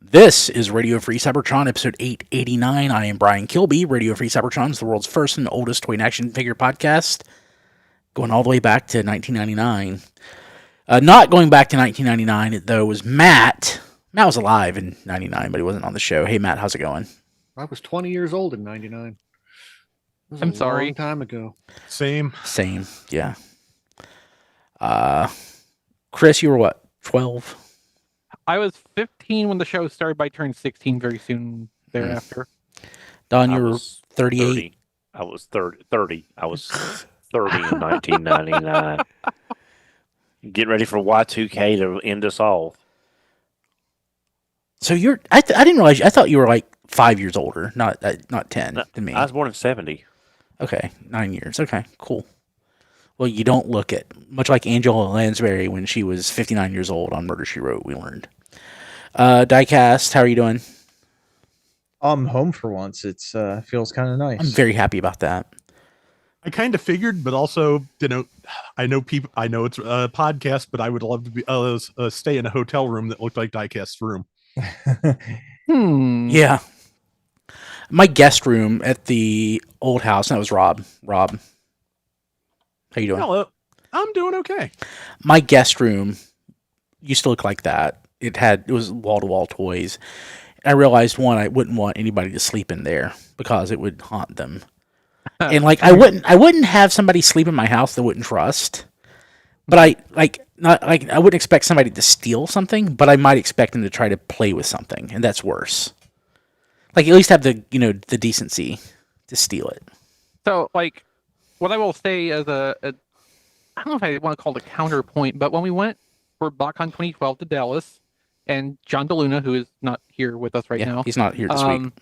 This is Radio Free Cybertron, episode 889. I am Brian Kilby. Radio Free Cybertron is the world's first and oldest toy and action figure podcast, going all the way back to 1999. Not going back to 1999, though, was Matt. Matt was alive in 99, but he wasn't on the show. Hey, Matt, how's it going? I was 20 years old in 99. I'm sorry. Long time ago. Same, yeah. Chris, you were what, 12? I was 15 when the show started, but I turned 16 very soon thereafter. Don, you were 38? I was 30. I was 30 in 1999. Getting ready for Y2K to end us all. So I didn't realize, I thought you were like 5 years older, not 10 than me. I was born in 70. Okay, 9 years. Okay, cool. Well, you don't look it. Much like Angela Lansbury when she was 59 years old on Murder, She Wrote, we learned. Diecast, how are you doing? I'm home for once. It's feels kind of nice. I'm very happy about that. I kind of figured, but also, I know people. I know it's a podcast, but I would love to be stay in a hotel room that looked like Diecast's room. Yeah. My guest room at the old house, and that was Rob. Rob, how you doing? Hello, I'm doing okay. My guest room used to look like that. It was wall-to-wall toys. I realized, one, I wouldn't want anybody to sleep in there because it would haunt them. And like I wouldn't have somebody sleep in my house that I wouldn't trust. But I wouldn't expect somebody to steal something, but I might expect them to try to play with something, and that's worse. Like, at least have the decency to steal it. So, like, what I will say as I don't know if I want to call it a counterpoint, but when we went for BotCon 2012 to Dallas, and John DeLuna, who is not here with us right now. He's not here this week.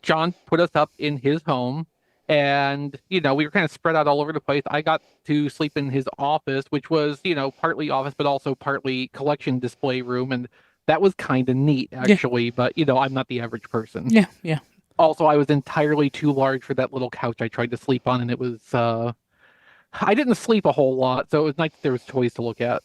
John put us up in his home, and, we were kind of spread out all over the place. I got to sleep in his office, which was, partly office, but also partly collection display room, and that was kind of neat, actually, but, I'm not the average person. Yeah. Also, I was entirely too large for that little couch I tried to sleep on, and it was, I didn't sleep a whole lot, so it was nice that there was toys to look at.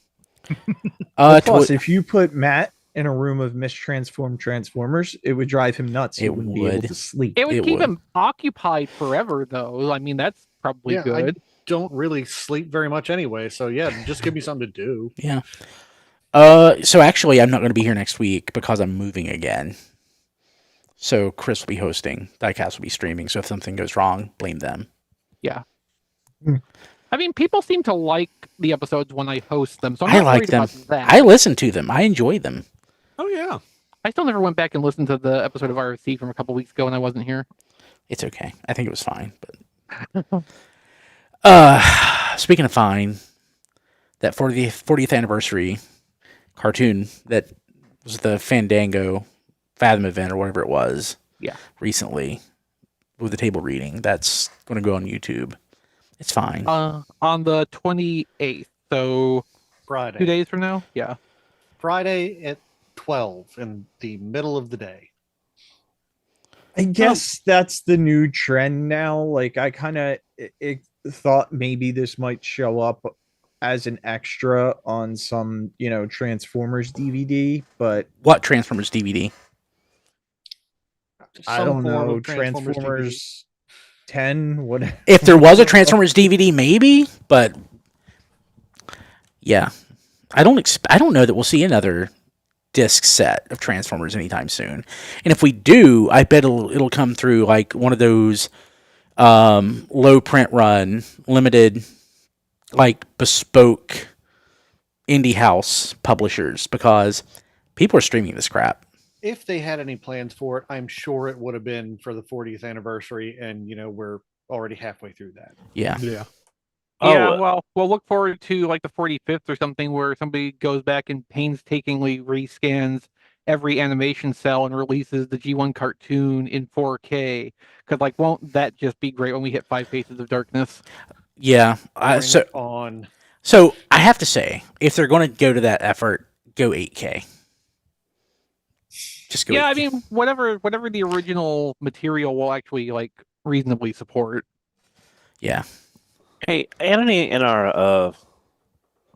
Plus, if you put Matt in a room of mistransformed Transformers, it would drive him nuts. He wouldn't be able to sleep. It would keep him occupied forever, though. I mean, that's probably good. I don't really sleep very much anyway, so yeah, just give me something to do. Yeah. So actually, I'm not going to be here next week because I'm moving again. So Chris will be hosting. Diecast will be streaming. So if something goes wrong, blame them. Yeah. I mean, people seem to like the episodes when I host them, so I'm I not like worried them. about that. I listen to them. I enjoy them. Oh yeah. I still never went back and listened to the episode of RFC from a couple weeks ago when I wasn't here. It's okay. I think it was fine. But speaking of fine, that 40th anniversary cartoon that was the Fandango Fathom event or whatever it was. Yeah. Recently with the table reading. That's going to go on YouTube. It's fine. On the 28th, so Friday. 2 days from now? Yeah. Friday at 12 in the middle of the day. I guess that's the new trend now. Like, I kind of thought maybe this might show up as an extra on some, Transformers DVD, but... What Transformers DVD? I don't know. Transformers 10, what? If there was a Transformers DVD, maybe, but yeah, I don't know that we'll see another disc set of Transformers anytime soon. And if we do, I bet it'll come through like one of those low print run, limited, like bespoke indie house publishers, because people are streaming this crap. If they had any plans for it, I'm sure it would have been for the 40th anniversary, and we're already halfway through that. Yeah. Yeah, Oh, well, we'll look forward to like the 45th or something where somebody goes back and painstakingly rescans every animation cell and releases the G1 cartoon in 4K. Because, like, won't that just be great when we hit 5 Faces of Darkness? Yeah. So I have to say, if they're going to go to that effort, go 8K. Just go. Yeah, 8K. I mean, whatever the original material will actually like reasonably support. Yeah. Hey, Anthony, in our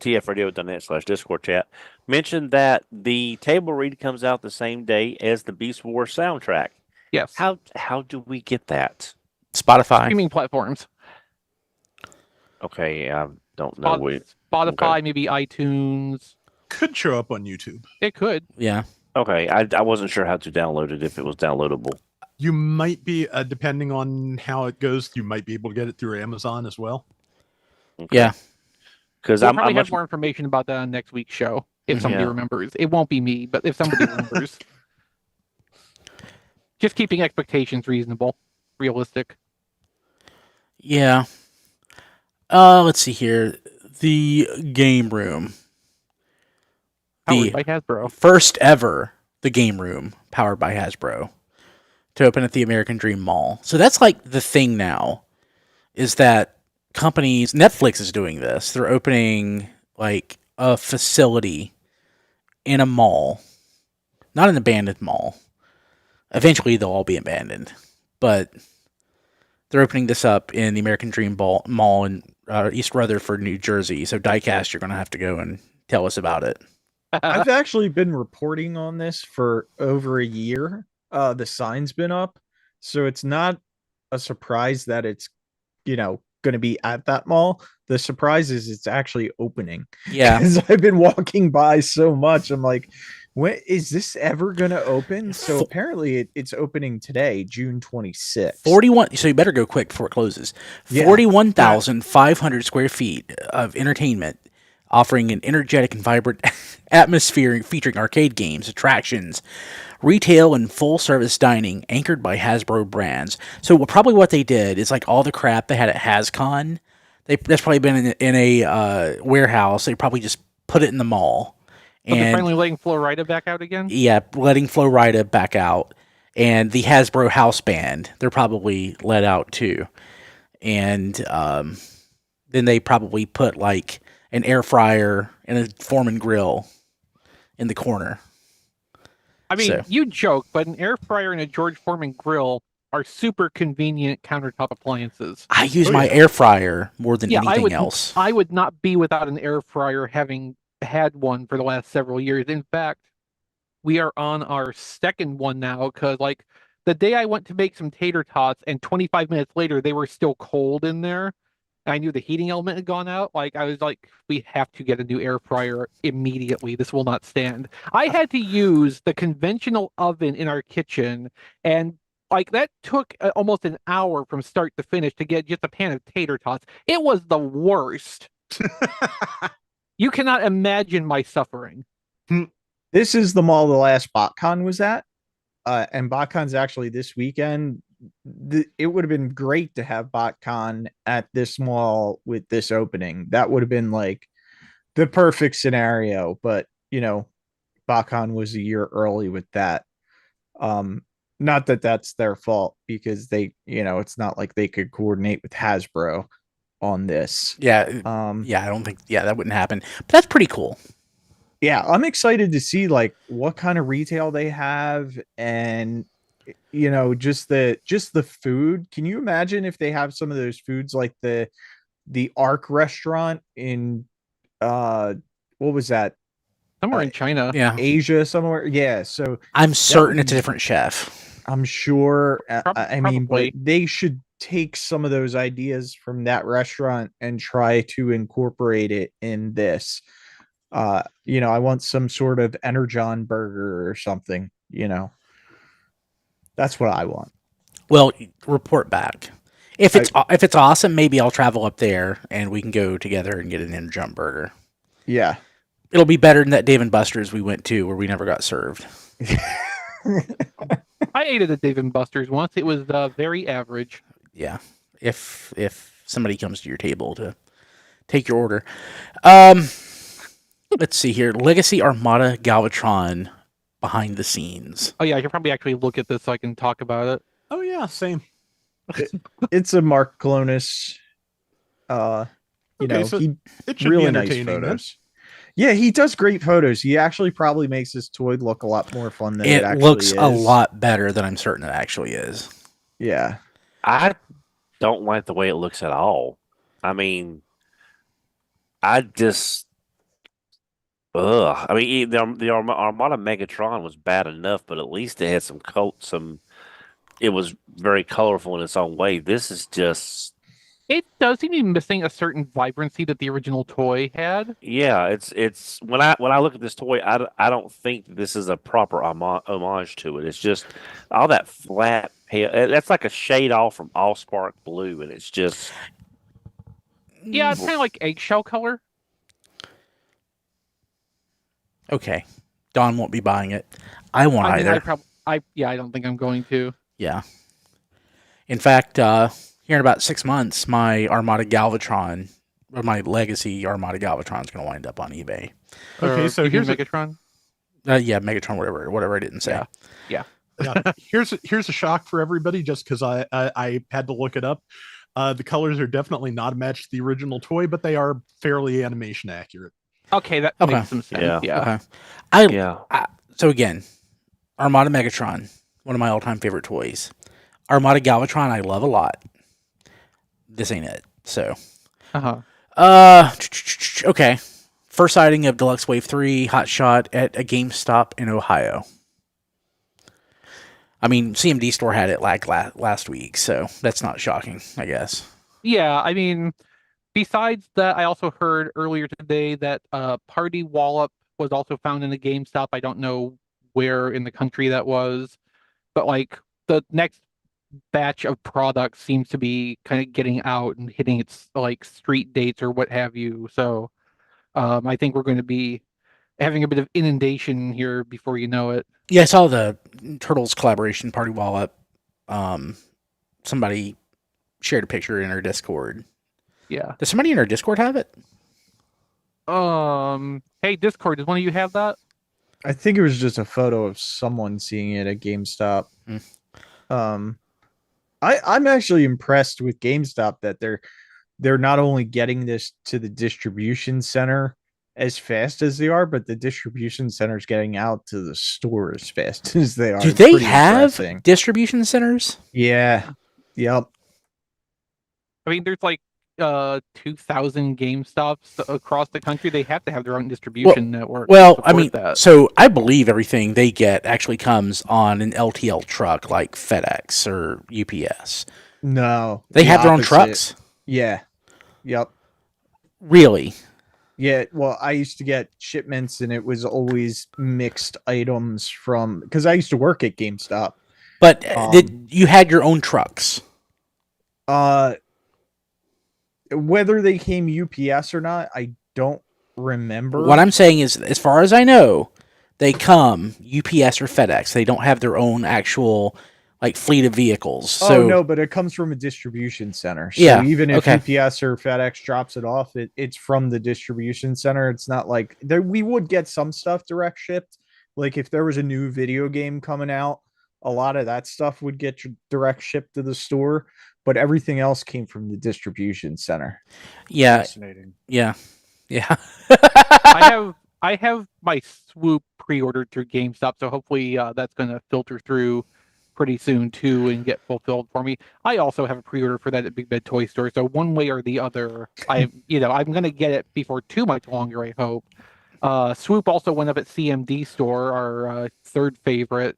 tfradio.net/Discord chat mentioned that the table read comes out the same day as the Beast Wars soundtrack. Yes. How do we get that? Spotify. Streaming platforms. Okay, I don't know. Spotify, Okay. maybe iTunes. Could show up on YouTube. It could. Yeah. Okay, I wasn't sure how to download it, if it was downloadable. You might be, depending on how it goes, you might be able to get it through Amazon as well. Okay. Yeah. Because We'll I'm probably much have more information about that on next week's show if Mhm. somebody Yeah. remembers. It won't be me, but if somebody remembers. Just keeping expectations reasonable, realistic. Yeah. Let's see here. The game room. Powered by Hasbro. First ever the game room powered by Hasbro to open at the American Dream Mall. So that's like the thing now, is that companies, Netflix is doing this. They're opening like a facility in a mall, not an abandoned mall. Eventually they'll all be abandoned, but they're opening this up in the American Dream Mall in East Rutherford, New Jersey. So Diecast, you're going to have to go and tell us about it. I've actually been reporting on this for over a year. The sign's been up, so it's not a surprise that it's, going to be at that mall. The surprise is it's actually opening. Yeah. Because I've been walking by so much. I'm like, when is this ever going to open? So apparently it's opening today, June 26th. 41. So you better go quick before it closes. Yeah. 41,500 square feet of entertainment, offering an energetic and vibrant atmosphere featuring arcade games, attractions, retail, and full-service dining anchored by Hasbro brands. So probably what they did is like all the crap they had at HasCon, that's probably been in a warehouse. They probably just put it in the mall. So they're And finally letting Florida back out again? yeah, letting Florida back out. And the Hasbro house band, they're probably let out too. And then they probably put like an air fryer and a Foreman grill in the corner. I mean, So- you joke, but an air fryer and a George Foreman grill are super convenient countertop appliances. I use Oh, my yeah. air fryer more than Yeah, anything else. I would not be without an air fryer, having had one for the last several years. In fact, we are on our second one now, because like the day I went to make some tater tots and 25 minutes later they were still cold in there. I knew the heating element had gone out. Like, I was like, we have to get a new air fryer immediately. This will not stand. I had to use the conventional oven in our kitchen, and like that took almost an hour from start to finish to get just a pan of tater tots. It was the worst. You cannot imagine my suffering. This is the mall the last BotCon was at. And BotCon's actually this weekend. It would have been great to have BotCon at this mall with this opening. That would have been like the perfect scenario. But, BotCon was a year early with that. Not that that's their fault, because they, it's not like they could coordinate with Hasbro on this. Yeah, Yeah, I don't think that wouldn't happen. But that's pretty cool. Yeah, I'm excited to see like what kind of retail they have, and just the food. Can you imagine if they have some of those foods like the Arc restaurant in what was that, Somewhere in China. Yeah. Asia somewhere? Yeah, so I'm certain would it's a be- different chef. I'm sure. I mean, but Probably. they should take some of those ideas from that restaurant and try to incorporate it in this. I want some sort of Energon burger or something. That's what I want. Well, report back. If it's awesome, maybe I'll travel up there and we can go together and get an in-jump burger. Yeah. It'll be better than that Dave and Buster's we went to where we never got served. I ate it at Dave and Buster's once. It was very average. Yeah, if somebody comes to your table to take your order. Let's see here. Legacy Armada Galvatron behind the scenes. Oh yeah, I should probably actually look at this so I can talk about it. Oh yeah, same. It's a Mark Clonus. Okay, so he It should really be nice entertaining. Then. photos. Yeah, he does great photos. He actually probably makes his toy look a lot more fun than it It actually looks is. a lot better than I'm certain it actually is. Yeah. I don't like the way it looks at all. I mean, I Ugh. I mean, the Armada Megatron was bad enough, but at least it had some. It was very colorful in its own way. This is just, It does seem to be missing a certain vibrancy that the original toy had. yeah. It's when I look at this toy, I don't think this is a proper homage to it. It's just all that flat. That's like a shade off from Allspark Blue, and it's just Yeah, it's kind of like eggshell color. Okay. Don won't be buying it. I won't I mean, either. I don't think I'm going to. Yeah. In fact, here in about 6 months, my Armada Galvatron, or my Legacy Armada Galvatron, is going to wind up on eBay. Okay, so you mean here's a- Megatron. Yeah, Megatron, whatever I didn't say. Yeah. yeah, here's a shock for everybody, just because I had to look it up. The colors are definitely not a match to the original toy, but they are fairly animation accurate. Okay, that Okay. makes some sense. Yeah. Okay. yeah. So again, Armada Megatron, one of my all-time favorite toys. Armada Galvatron, I love a lot. This ain't it. So, okay. First sighting of Deluxe Wave 3 Hot Shot at a GameStop in Ohio. I mean, CMD store had it like last week, so that's not shocking, I guess. Yeah, I mean, besides that, I also heard earlier today that Party Wallop was also found in the GameStop. I don't know where in the country that was, but like the next batch of products seems to be kind of getting out and hitting its like street dates or what have you. So I think we're going to be having a bit of inundation here before you know it. Yeah, I saw the Turtles collaboration Party Wallop. Somebody shared a picture in our Discord. Yeah. Does somebody in our Discord have it? Hey, Discord, does one of you have that? I think it was just a photo of someone seeing it at GameStop. I'm actually impressed with GameStop that they're not only getting this to the distribution center as fast as they are, but the distribution center is getting out to the store as fast as they are. Do It's they pretty have impressing. distribution centers? Yeah. Yep. I mean, there's like 2,000 GameStops across the country. They have to have their own distribution network. Well, to I mean, support that. so I believe everything they get actually comes on an LTL truck like FedEx or UPS. No. They the have their own opposite. trucks? Yeah. Yep. Really? Yeah, well, I used to get shipments and it was always mixed items from because I used to work at GameStop. But you had your own trucks? Whether they came UPS or not, I don't remember. What I'm saying is, as far as I know, they come UPS or FedEx. They don't have their own actual like fleet of vehicles. So no, but it comes from a distribution center. So Yeah, even if okay. UPS or FedEx drops it off, it's from the distribution center. It's not like there. We would get some stuff direct shipped. Like if there was a new video game coming out, a lot of that stuff would get direct shipped to the store. But everything else came from the distribution center. yeah, Fascinating. yeah. I have my Swoop pre-ordered through GameStop, so hopefully that's going to filter through pretty soon too and get fulfilled for me. I also have a pre-order for that at Big Bed Toy Store, so one way or the other, I'm going to get it before too much longer, I hope. Swoop also went up at CMD Store, our third favorite,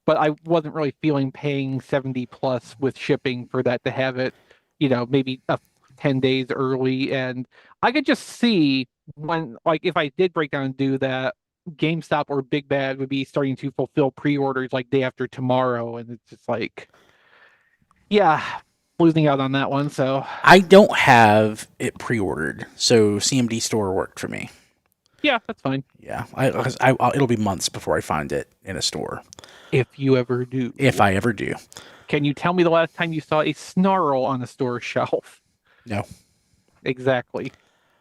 but I wasn't really feeling paying 70 plus with shipping for that to have it, maybe 10 days early. And I could just see when, like, if I did break down and do that, GameStop or Big Bad would be starting to fulfill pre-orders like day after tomorrow. And it's just like, yeah, losing out on that one. So I don't have it pre-ordered, so CMD store worked for me. yeah, that's fine. Yeah, it'll be months before I find it in a store. If you ever do. If I ever do. Can you tell me the last time you saw a Snarl on a store shelf? No. Exactly.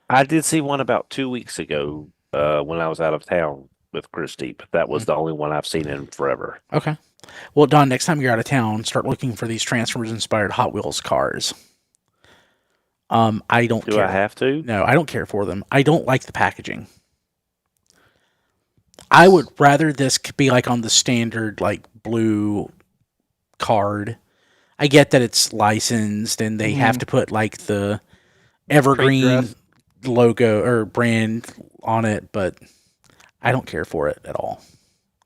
I did see one about 2 weeks ago when I was out of town with Christy, but that was the only one I've seen in forever. Okay. Well, Don, next time you're out of town, start looking for these Transformers-inspired Hot Wheels cars. I don't care. Do I have to? No, I don't care for them. I don't like the packaging. I would rather this be like on the standard like blue card. I get that it's licensed and they have to put like the Evergreen dress. logo or brand on it, but I don't care for it at all.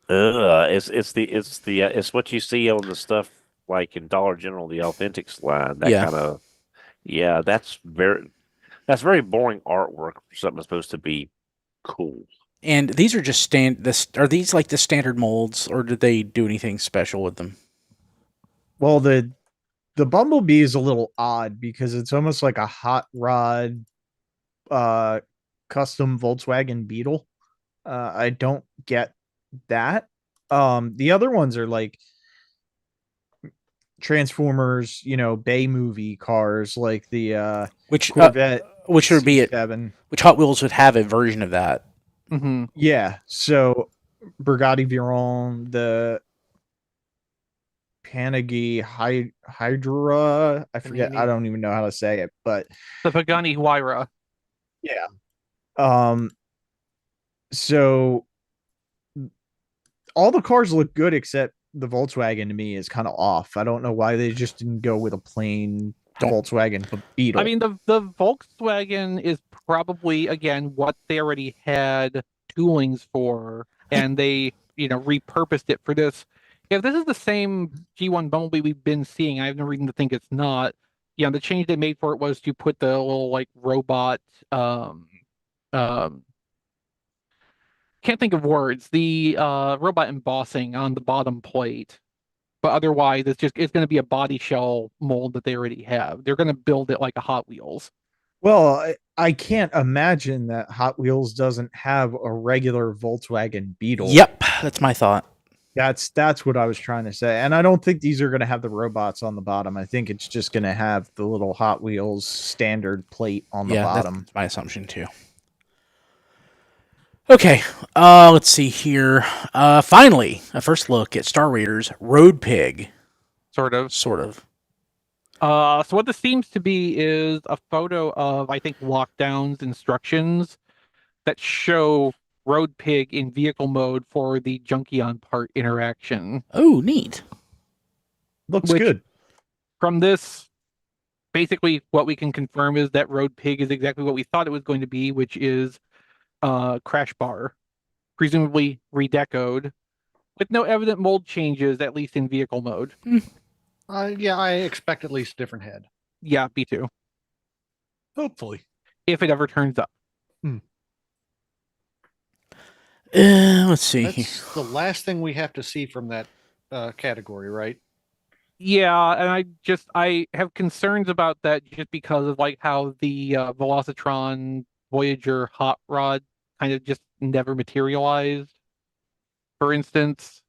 It's what you see on the stuff like in Dollar General, the Authentics line. That Yeah. kind of that's very boring artwork for something that's supposed to be cool. And these are just are these like the standard molds, or did they do anything special with them? Well, the Bumblebee is a little odd because it's almost like a hot rod custom Volkswagen Beetle. I don't get that. The other ones are like Transformers, Bay movie cars, like the Which Corvette, which would be it? C7. Which Hot Wheels would have a version of that? Mm-hmm. Yeah, so Brigadi Viron, the Panagi Hydra. I forget. Panini. I don't even know how to say it, but The Pagani Huayra. yeah. So all the cars look good except the Volkswagen to me is kind of off. I don't know why they just didn't go with a plain Volkswagen Beetle. I mean, the Volkswagen is probably, again, what they already had toolings for, and they, repurposed it for this. If this is the same G1 Bumblebee we've been seeing, I have no reason to think it's not. The change they made for it was to put the little, like, robot, can't think of words, the robot embossing on the bottom plate. But otherwise, it's going to be a body shell mold that they already have. They're going to build it like a Hot Wheels. Well, I can't imagine that Hot Wheels doesn't have a regular Volkswagen Beetle. Yep, that's my thought. That's what I was trying to say. And I don't think these are going to have the robots on the bottom. I think it's just going to have the little Hot Wheels standard plate on the bottom. That's my assumption too. Okay, let's see here. Finally, a first look at Star Raiders Road Pig. Sort of. So what this seems to be is a photo of, I think, Lockdown's instructions that show Road Pig in vehicle mode for the Junkion part interaction. Oh, neat. Looks good. From this, basically what we can confirm is that Road Pig is exactly what we thought it was going to be, which is Crash Bar, presumably redecoed, with no evident mold changes, at least in vehicle mode. Yeah, I expect at least a different head. Yeah, me too. Hopefully. If it ever turns up. Let's see. That's the last thing we have to see from that category, right? Yeah, and I have concerns about that just because of like how the Velocitron Voyager hot rod kind of just never materialized. For instance,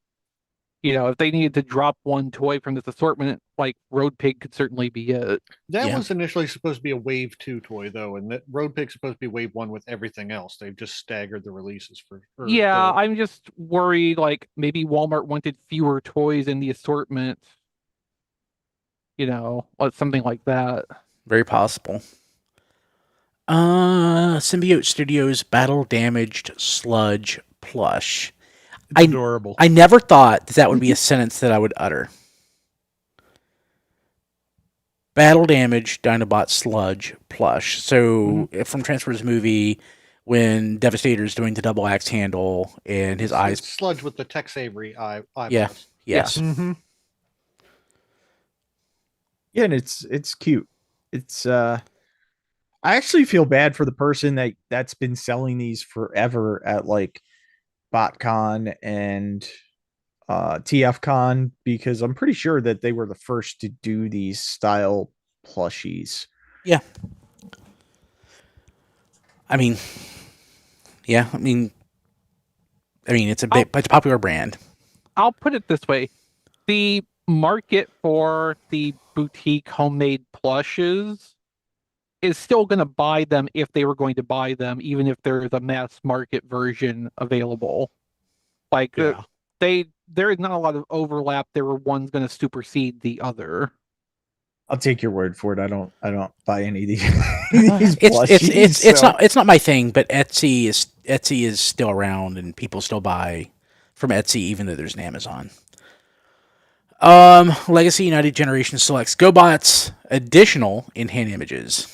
if they needed to drop one toy from this assortment, like Road Pig could certainly be it. That Yeah. was initially supposed to be a Wave 2 toy, though, and that Road Pig's supposed to be Wave 1 with everything else. They've just staggered the releases for Yeah, I'm just worried, like, maybe Walmart wanted fewer toys in the assortment. Something like that. Very possible. Symbiote Studios Battle Damaged Sludge plush. It's adorable. I never thought that would be a sentence that I would utter. Battle Damaged Dinobot Sludge plush. So from Transformers movie, when Devastator's doing the double axe handle and his eyes Sludge with the Tex Avery eyeballs. Yeah. Yes. Mm-hmm. Yeah, and it's cute. It's I actually feel bad for the person that's been selling these forever at like BotCon and TFCon, because I'm pretty sure that they were the first to do these style plushies. Yeah. I mean, it's a popular brand. I'll put it this way. The market for the boutique homemade plushes is still going to buy them if they were going to buy them, even if there's a mass market version available. Like, there is not a lot of overlap. There were one's going to supersede the other. I'll take your word for it. I don't buy any of these. Plushies, It's not my thing, but Etsy is still around and people still buy from Etsy even though there's an Amazon. Legacy United Generation Selects GoBots additional in-hand images.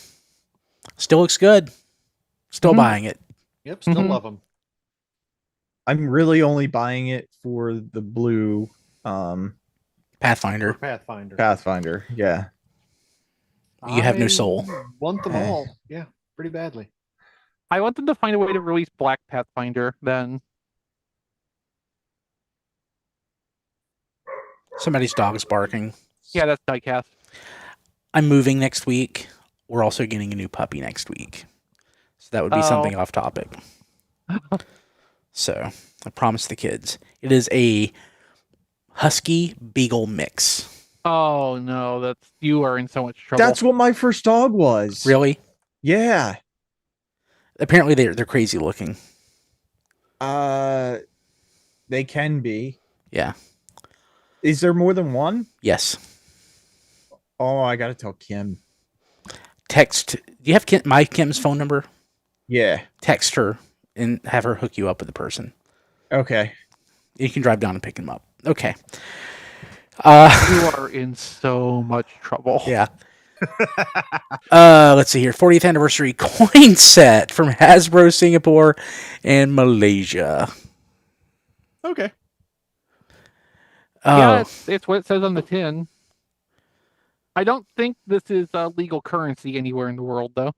Still looks good. Still buying it. Yep, still love them. I'm really only buying it for the blue Pathfinder. Pathfinder. Pathfinder. Yeah. You have no I soul. Want them Eh. all? Yeah, pretty badly. I want them to find a way to release Black Pathfinder. Then Somebody's dog's barking. yeah, that's Diecast. I'm moving next week. We're also getting a new puppy next week. So that would be something off topic. So I promised the kids. It is a Husky Beagle mix. Oh no, you are in so much trouble. That's what my first dog was. Really? Yeah. Apparently they're crazy looking. They can be. Yeah. Is there more than one? Yes. Oh, I gotta tell Kim. Text. Do you have Kim's phone number? Yeah. Text her and have her hook you up with the person. Okay. You can drive down and pick him up. Okay. You are in so much trouble. Yeah. Let's see here. 40th anniversary coin set from Hasbro Singapore and Malaysia. Okay. Yeah, it's what it says on the tin. I don't think this is legal currency anywhere in the world, though.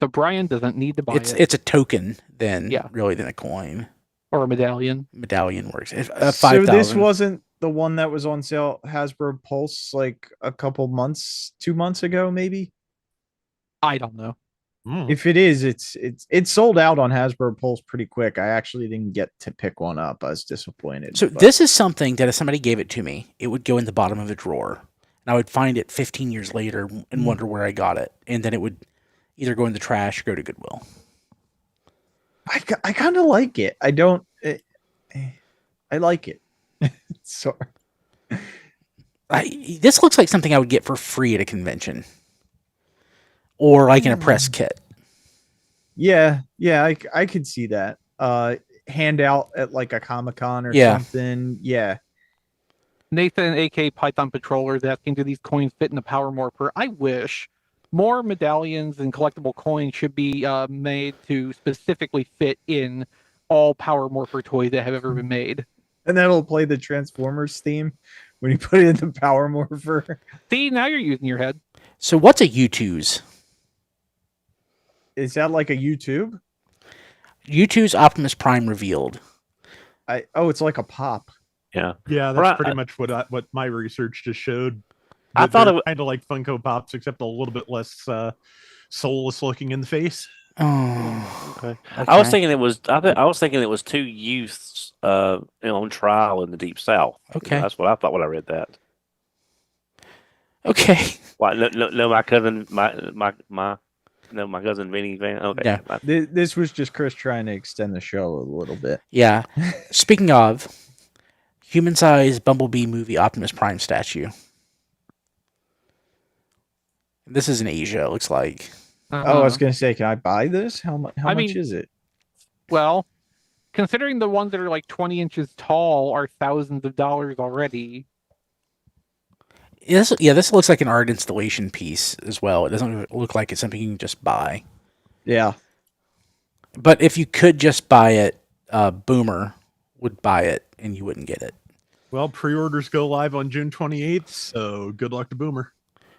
So Brian doesn't need to buy it. It's a token then, Yeah. really, than a coin. Or a medallion. Medallion works. So 5,000. this wasn't the one that was on sale Hasbro Pulse like a couple months, 2 months ago, maybe. I don't know. If it is, it's sold out on Hasbro Pulse pretty quick. I actually didn't get to pick one up. I was disappointed. So but- this is something that if somebody gave it to me, it would go in the bottom of a drawer. And I would find it 15 years later and wonder where I got it. And then it would either go in the trash or go to Goodwill. I kind of like it. I don't. I like it. Sorry. This looks like something I would get for free at a convention. Or like in a press kit. Yeah, I could see that. Handout at like a Comic-Con or Yeah. something. Yeah. Nathan, aka Python Patroller, is asking, do these coins fit in the Power Morpher? I wish. More medallions and collectible coins should be made to specifically fit in all Power Morpher toys that have ever been made. And that'll play the Transformers theme when you put it in the Power Morpher. See, now you're using your head. So what's a U2's? Is that like a YouTube? U2's Optimus Prime revealed. It's like a pop. Yeah. Yeah, that's Right. pretty much what my research just showed. I thought it was kind of like Funko Pops, except a little bit less soulless looking in the face. Oh. okay. I was thinking it was. I was thinking it was two youths, on trial in the Deep South. Okay. That's what I thought when I read that. Okay. Why? No, my cousin, my cousin Vinny Van. Okay. Yeah. This was just Chris trying to extend the show a little bit. Yeah. Speaking of, human-sized Bumblebee movie Optimus Prime statue. This is in Asia, it looks like. Oh, I was gonna say, can I buy this? How much mean- is it? Well, considering the ones that are like 20 inches tall are thousands of dollars already. This looks like an art installation piece as well. It doesn't look like it's something you can just buy. Yeah. But if you could just buy it, Boomer would buy it and you wouldn't get it. Well, pre-orders go live on June 28th, so good luck to Boomer.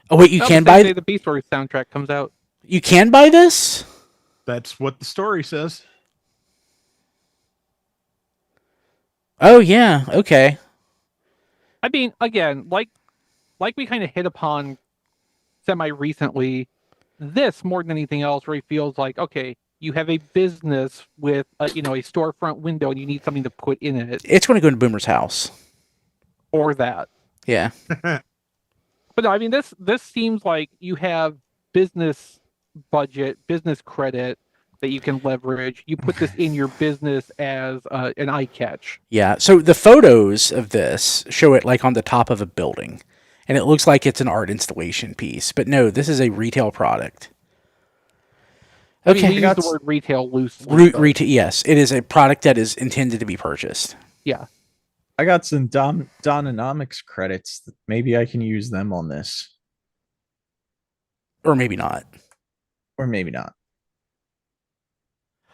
Oh wait, you No, can the same buy day the Beast Wars soundtrack comes out. You can buy this? That's what the story says. Oh yeah, okay. I mean, again, like we kind of hit upon semi-recently, this more than anything else really feels like, okay, you have a business with a storefront window and you need something to put in it, It's going to go into Boomer's house. or that. Yeah. But no, I mean, this seems like you have business budget, business credit that you can leverage. You put this in your business as an eye catch. Yeah. So the photos of this show it like on the top of a building, and it looks like it's an art installation piece. But no, this is a retail product. I mean, Okay. we use the word retail loosely. but Retail. Yes, it is a product that is intended to be purchased. yeah. I got some Dononomics credits. Maybe I can use them on this. Or maybe not. Or maybe not.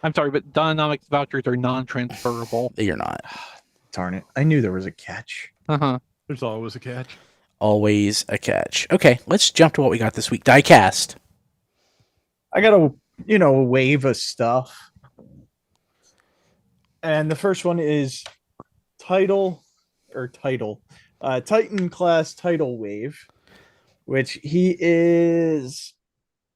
I'm sorry, but Dynomics vouchers are non-transferable. You're not. Darn it. I knew there was a catch. Uh-huh. There's always a catch. Always a catch. Okay, let's jump to what we got this week. Diecast. I got a wave of stuff. And the first one is Titan class Tidal wave, which he is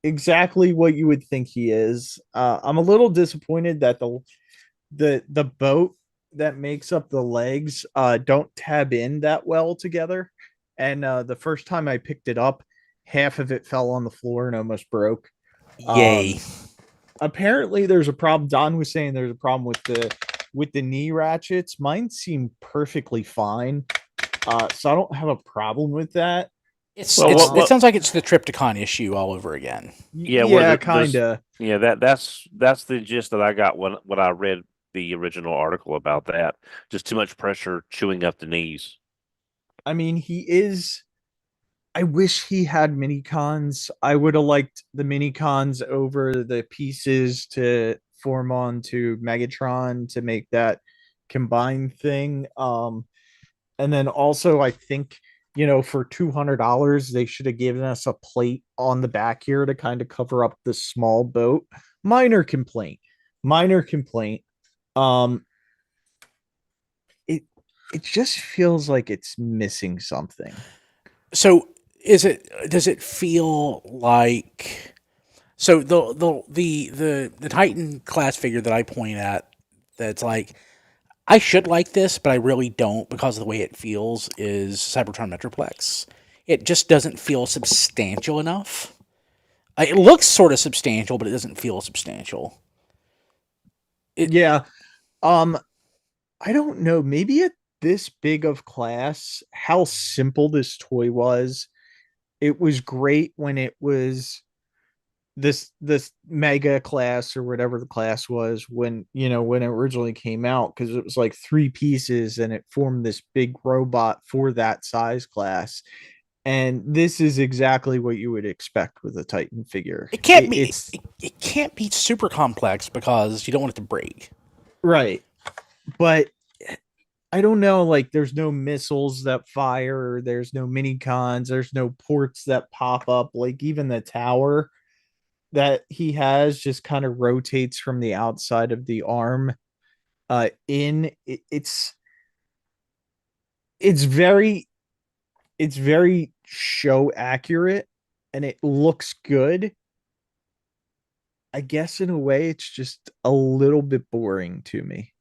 exactly what you would think he is. I'm a little disappointed that the boat that makes up the legs don't tab in that well together. And the first time I picked it up, half of it fell on the floor and almost broke. Yay. Apparently there's a problem. Don was saying there's a problem with the knee ratchets. Mine seem perfectly fine. So I don't have a problem with that. It sounds like it's the Triptychon issue all over again. Yeah, kind of. Yeah, that's the gist that I got when I read the original article about that. Just too much pressure chewing up the knees. I mean, I wish he had mini cons. I would have liked the mini cons over the pieces to form onto Megatron to make that combined thing. And then also I think, for $200, they should have given us a plate on the back here to kind of cover up the small boat. Minor complaint. It just feels like it's missing something. So does it feel like the Titan class figure that I point at, that's like, I should like this, but I really don't because of the way it feels, is Cybertron Metroplex. It just doesn't feel substantial enough. It looks sort of substantial, but it doesn't feel substantial. Yeah. I don't know. Maybe at this big of class, how simple this toy was. It was great when it was this mega class or whatever the class was when it originally came out, because it was like 3 pieces and it formed this big robot for that size class. And this is exactly what you would expect with a Titan figure. It can't be super complex because you don't want it to break. Right. But I don't know, like there's no missiles that fire, there's no mini cons, there's no ports that pop up. Like even the tower that he has just kind of rotates from the outside of the arm it's very show accurate and it looks good. I guess in a way it's just a little bit boring to me.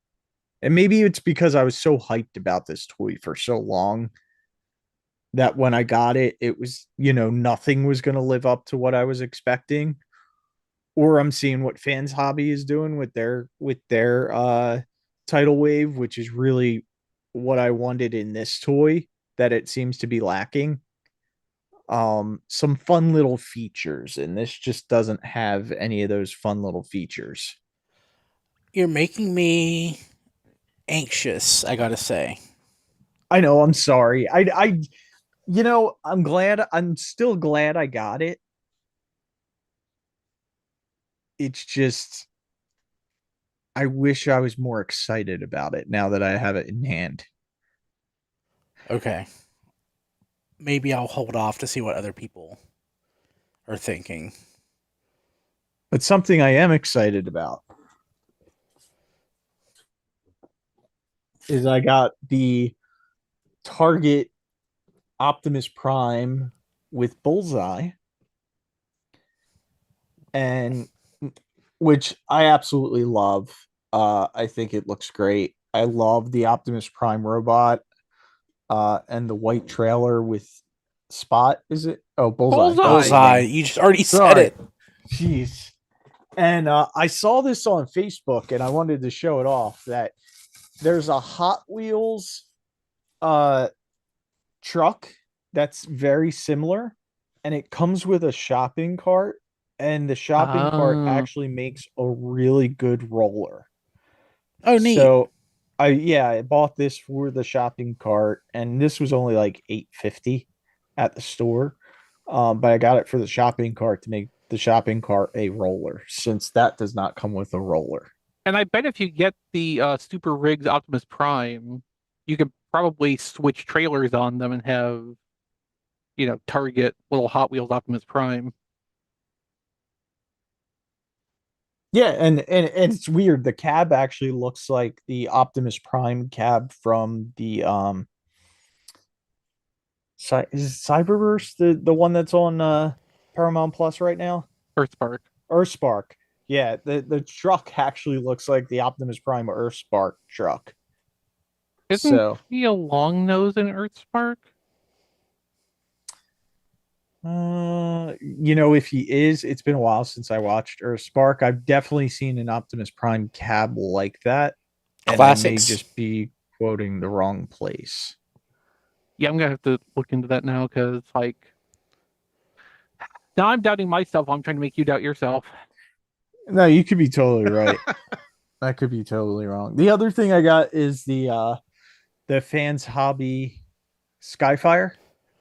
And maybe it's because I was so hyped about this toy for so long that when I got it, it was, nothing was going to live up to what I was expecting. Or I'm seeing what Fans Hobby is doing with their Tidal Wave, which is really what I wanted in this toy that it seems to be lacking. Some fun little features, and this just doesn't have any of those fun little features. You're making me anxious, I gotta say. I know, I'm sorry. I'm still glad I got it. It's just I wish I was more excited about it now that I have it in hand. Okay. Maybe I'll hold off to see what other people are thinking. But something I am excited about is I got the Target Optimus Prime with Bullseye, and which I absolutely love. I think it looks great. I love the Optimus Prime robot and the white trailer with Spot. Is it? Oh, Bullseye. Bullseye. You just already said it. Jeez. And I saw this on Facebook and I wanted to show it off, that there's a Hot Wheels truck that's very similar, and it comes with a shopping cart, and the shopping cart actually makes a really good roller. Oh, neat. So I bought this for the shopping cart, and this was only like $8.50 at the store. But I got it for the shopping cart to make the shopping cart a roller, since that does not come with a roller. And I bet if you get the Super Rigs Optimus Prime, you could probably switch trailers on them and have, Target little Hot Wheels Optimus Prime. Yeah, and it's weird. The cab actually looks like the Optimus Prime cab from the is it Cyberverse, the one that's on Paramount Plus right now? Earthspark. Earthspark. Yeah, the truck actually looks like the Optimus Prime Earthspark truck. Isn't he a long nose in Earthspark? If he is, it's been a while since I watched Earthspark. I've definitely seen an Optimus Prime cab like that. And Classics. I may just be quoting the wrong place. Yeah, I'm gonna have to look into that now because, now I'm doubting myself. I'm trying to make you doubt yourself. No, you could be totally right. I could be totally wrong. The other thing I got is the Fans Hobby Skyfire,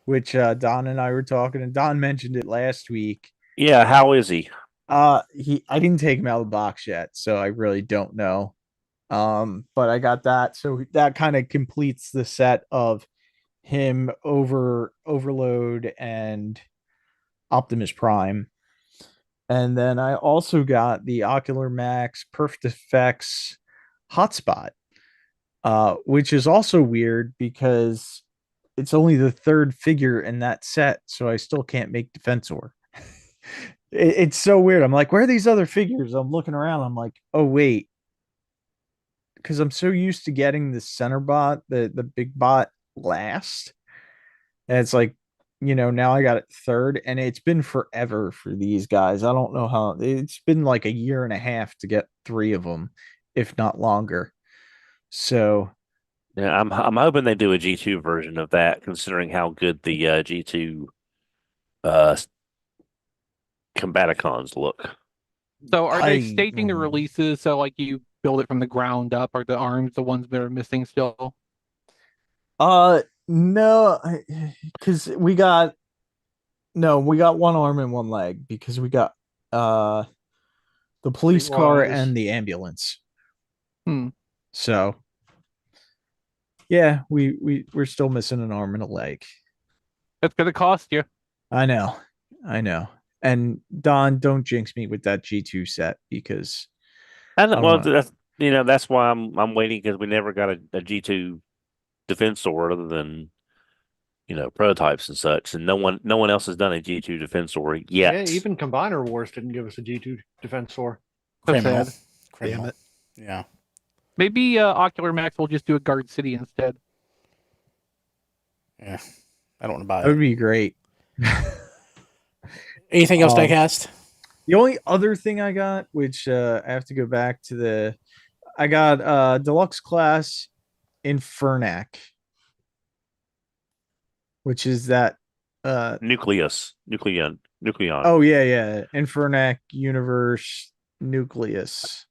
which Don and I were talking, and Don mentioned it last week. Yeah, how is he? I didn't take him out of the box yet, so I really don't know. But I got that, so that kind of completes the set of him, Overload, and Optimus Prime. And then I also got the Ocular Max Perfect Effects Hotspot, which is also weird because it's only the third figure in that set, so I still can't make Defensor. It's so weird. I'm like, where are these other figures? I'm looking around. I'm like, oh wait, because I'm so used to getting the center bot, the big bot last, and it's like, now I got it third, and it's been forever for these guys. I don't know how it's been like a year and a half to get 3 of them, if not longer. So Yeah, I'm hoping they do a G2 version of that, considering how good the G2 Combaticons look. So are they I- staging the releases so you build it from the ground up? Are the arms the ones that are missing still? No, because we got one arm and one leg, because we got the police car Streetwise. and the ambulance. Hmm. So yeah, we're still missing an arm and a leg. That's gonna cost you. I know. And Don, don't jinx me with that G2 set, because And I well, wanna- that's why I'm waiting, because we never got a G2 Defensor other than prototypes and such, and no one else has done a G2 Defensor yet. Yeah, even Combiner Wars didn't give us a G2 Defensor. That's Criminal. sad. Criminal. Damn it. Yeah. Maybe Ocular Max will just do a Guard City instead. Yeah. I don't want to buy that would it. be great. Anything else, Um, Diecast? The only other thing I got, which I have to go back to I got Deluxe Class Infernac, which is that Nucleon. oh yeah, Infernac Universe Nucleus.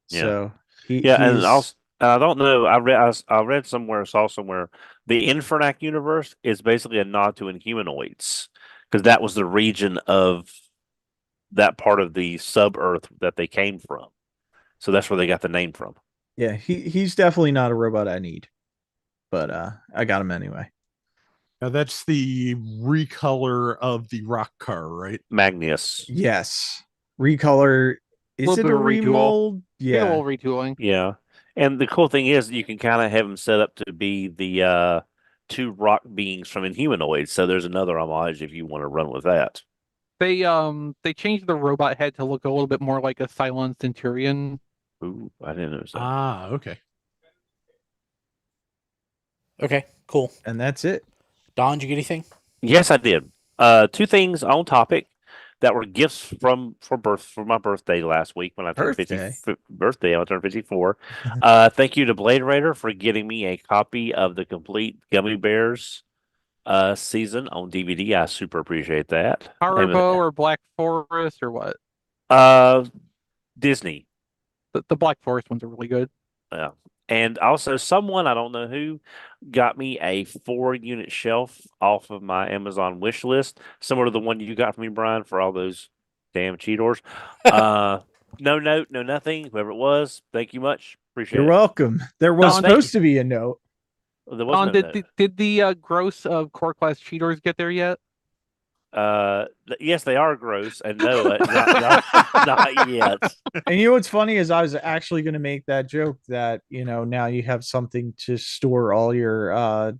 Yeah. So And he's also, I don't know. I read somewhere, saw somewhere, the Infernac universe is basically a nod to Inhumanoids, because that was the region of that part of the sub Earth that they came from. So that's where they got the name from. yeah, he's definitely not a robot I need, but I got him anyway. Now that's the recolor of the rock car, right? Magnus. Yes, recolor. Is Little it bit a of retool. remold? Get a Yeah, little retooling. Yeah. And the cool thing is you can kind of have them set up to be the two rock beings from Inhumanoids. So there's another homage if you want to run with that. They changed the robot head to look a little bit more like a Cylon Centurion. Ooh, I didn't notice that. Ah, okay. Okay, cool. and that's it. Don, did you get anything? Yes, I did. Two things on topic that were gifts for my birthday last week when I turned 50 birthday. I turned 54. Thank you to Blade Raider for getting me a copy of the complete Gummy Bears season on DVD. I super appreciate that. Haribo or Black Forest or what? Disney. The Black Forest ones are really good. Yeah. And also, someone, I don't know who, got me a 4-unit shelf off of my Amazon wish list, similar to the one you got from me, Brian, for all those damn Cheetos. No note, no nothing. Whoever it was, thank you much. Appreciate You're it. welcome. There was Don, supposed to be a note. There was Don, no note. did the gross of core class Cheetos get there yet? Yes, they are gross, and no, not yet. And you know what's funny is I was actually going to make that joke that, now you have something to store all your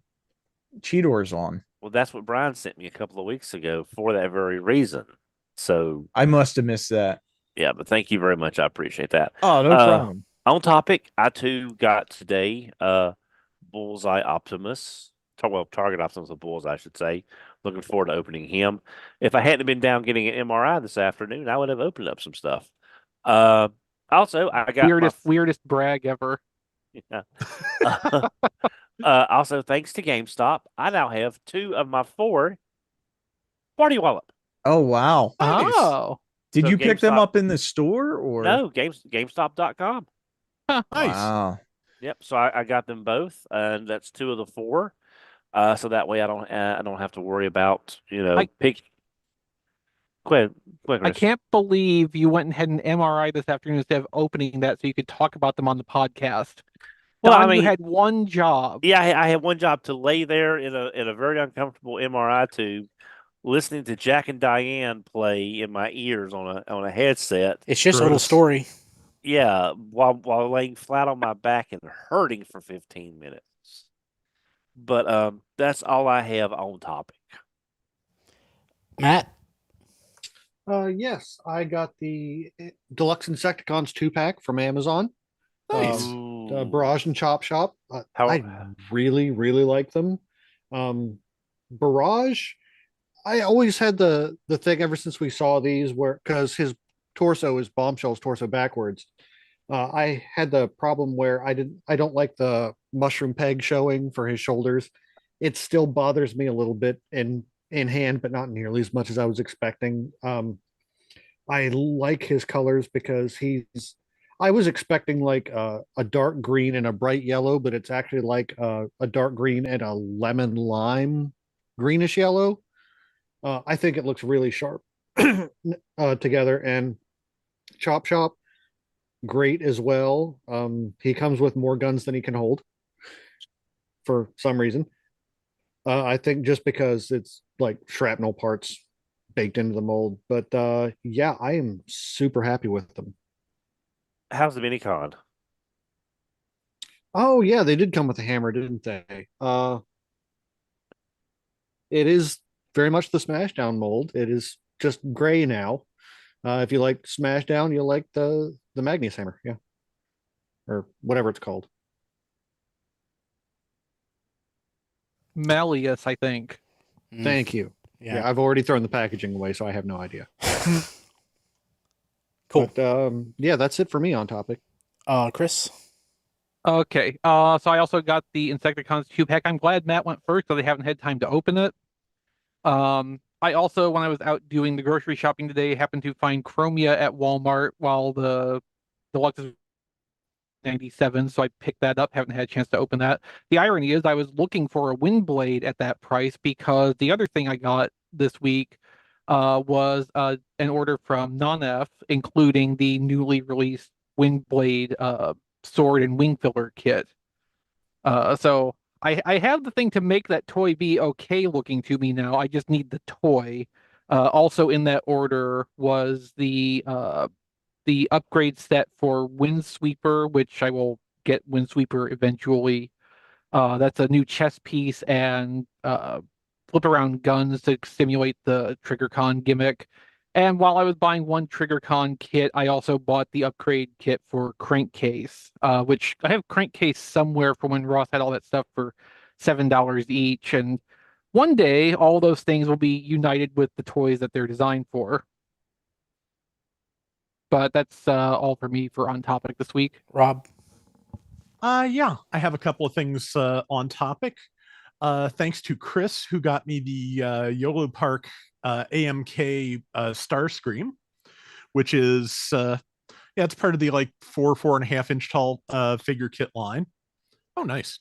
Cheetos on. Well, that's what Brian sent me a couple of weeks ago for that very reason. So I must have missed that. yeah, but thank you very much. I appreciate that. Oh, no problem. On topic, I too got today Bullseye Optimus. Well, Target Optimus with Bullseye, I should say. Looking forward to opening him. If I hadn't been down getting an MRI this afternoon, I would have opened up some stuff. Also, I got weirdest brag ever. Yeah. Also, thanks to GameStop, I now have 2 of my 4 Party Wallop. Oh, wow. Nice. Oh, Did So you pick them GameStop- up in the store or? No, GameStop.com. Nice. Wow. Yep. So I got them both, and that's 2 of the 4. So that way I don't have to worry about pick. Go ahead, I Chris. can't believe you went and had an MRI this afternoon instead of opening that so you could talk about them on the podcast. Well, Don, I mean, you had one job. Yeah, I had one job to lay there in a very uncomfortable MRI tube, listening to Jack and Diane play in my ears on a headset. It's just a little Gross. story. Yeah, while laying flat on my back and hurting for 15 minutes. But that's all I have on topic. Matt? Yes, I got the Deluxe Insecticons 2-pack from Amazon. Nice. Barrage and Chop Shop. How- I really, really like them. Barrage, I always had the thing ever since we saw these where, because his torso is Bombshell's torso backwards. I had the problem where I don't like the mushroom peg showing for his shoulders. It still bothers me a little bit in hand, but not nearly as much as I was expecting. I like his colors because I was expecting like a dark green and a bright yellow, but it's actually like a dark green and a lemon lime greenish yellow. I think it looks really sharp together. And Chop Shop, great as well. He comes with more guns than he can hold for some reason. I think just because it's like shrapnel parts baked into the mold. But yeah, I am super happy with them. How's the minicon? Oh yeah, they did come with a hammer, didn't they? It is very much the Smashdown mold. It is just gray now. If you like Smashdown, you'll like the Magnus hammer, yeah, or whatever it's called. Malleus, I think. Thank you. Yeah. Yeah, I've already thrown the packaging away, so I have no idea. Cool. But yeah, that's it for me on topic. Chris? Okay. So I also got the Insecticons 2-pack. I'm glad Matt went first, so they haven't had time to open it. I also, when I was out doing the grocery shopping today, happened to find Chromia at Walmart while the Deluxe is 97, so I picked that up. Haven't had a chance to open that. The irony is I was looking for a Windblade at that price because the other thing I got this week was an order from NonF, including the newly released Windblade sword and wing filler kit. So I have the thing to make that toy be okay looking to me now. I just need the toy. Also in that order was the upgrade set for Windsweeper, which I will get Windsweeper eventually. That's a new chest piece and flip around guns to simulate the TriggerCon gimmick. And while I was buying one TriggerCon kit, I also bought the upgrade kit for Crankcase, which I have Crankcase somewhere from when Ross had all that stuff for $7 each. And one day, all those things will be united with the toys that they're designed for. But that's all for me for On Topic this week. Rob? Yeah, I have a couple of things on topic. Thanks to Chris, who got me the Yolopark AMK Starscream, which is it's part of the like 4.5 inch tall figure kit line. Oh, nice.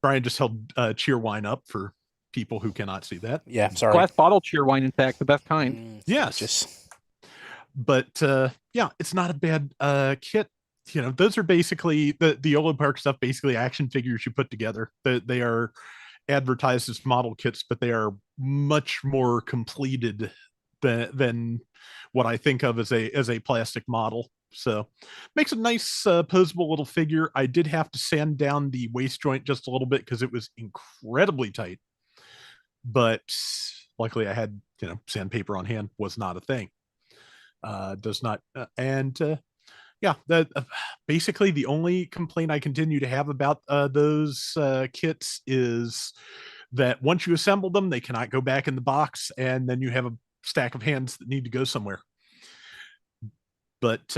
Brian just held cheer wine up for people who cannot see that. Yeah, sorry. Glass bottle cheer wine, in fact, the best kind. Yes. Delicious. But yeah, it's not a bad kit. You know, those are basically the Yolopark stuff, basically action figures you put together. They are advertised as model kits, but they are much more completed than what I think of as a plastic model. So makes a nice posable little figure. I did have to sand down the waist joint just a little bit because it was incredibly tight. But luckily I had, sandpaper on hand. Was not a thing. Does not yeah, that basically the only complaint I continue to have about those kits is that once you assemble them, they cannot go back in the box, and then you have a stack of hands that need to go somewhere. But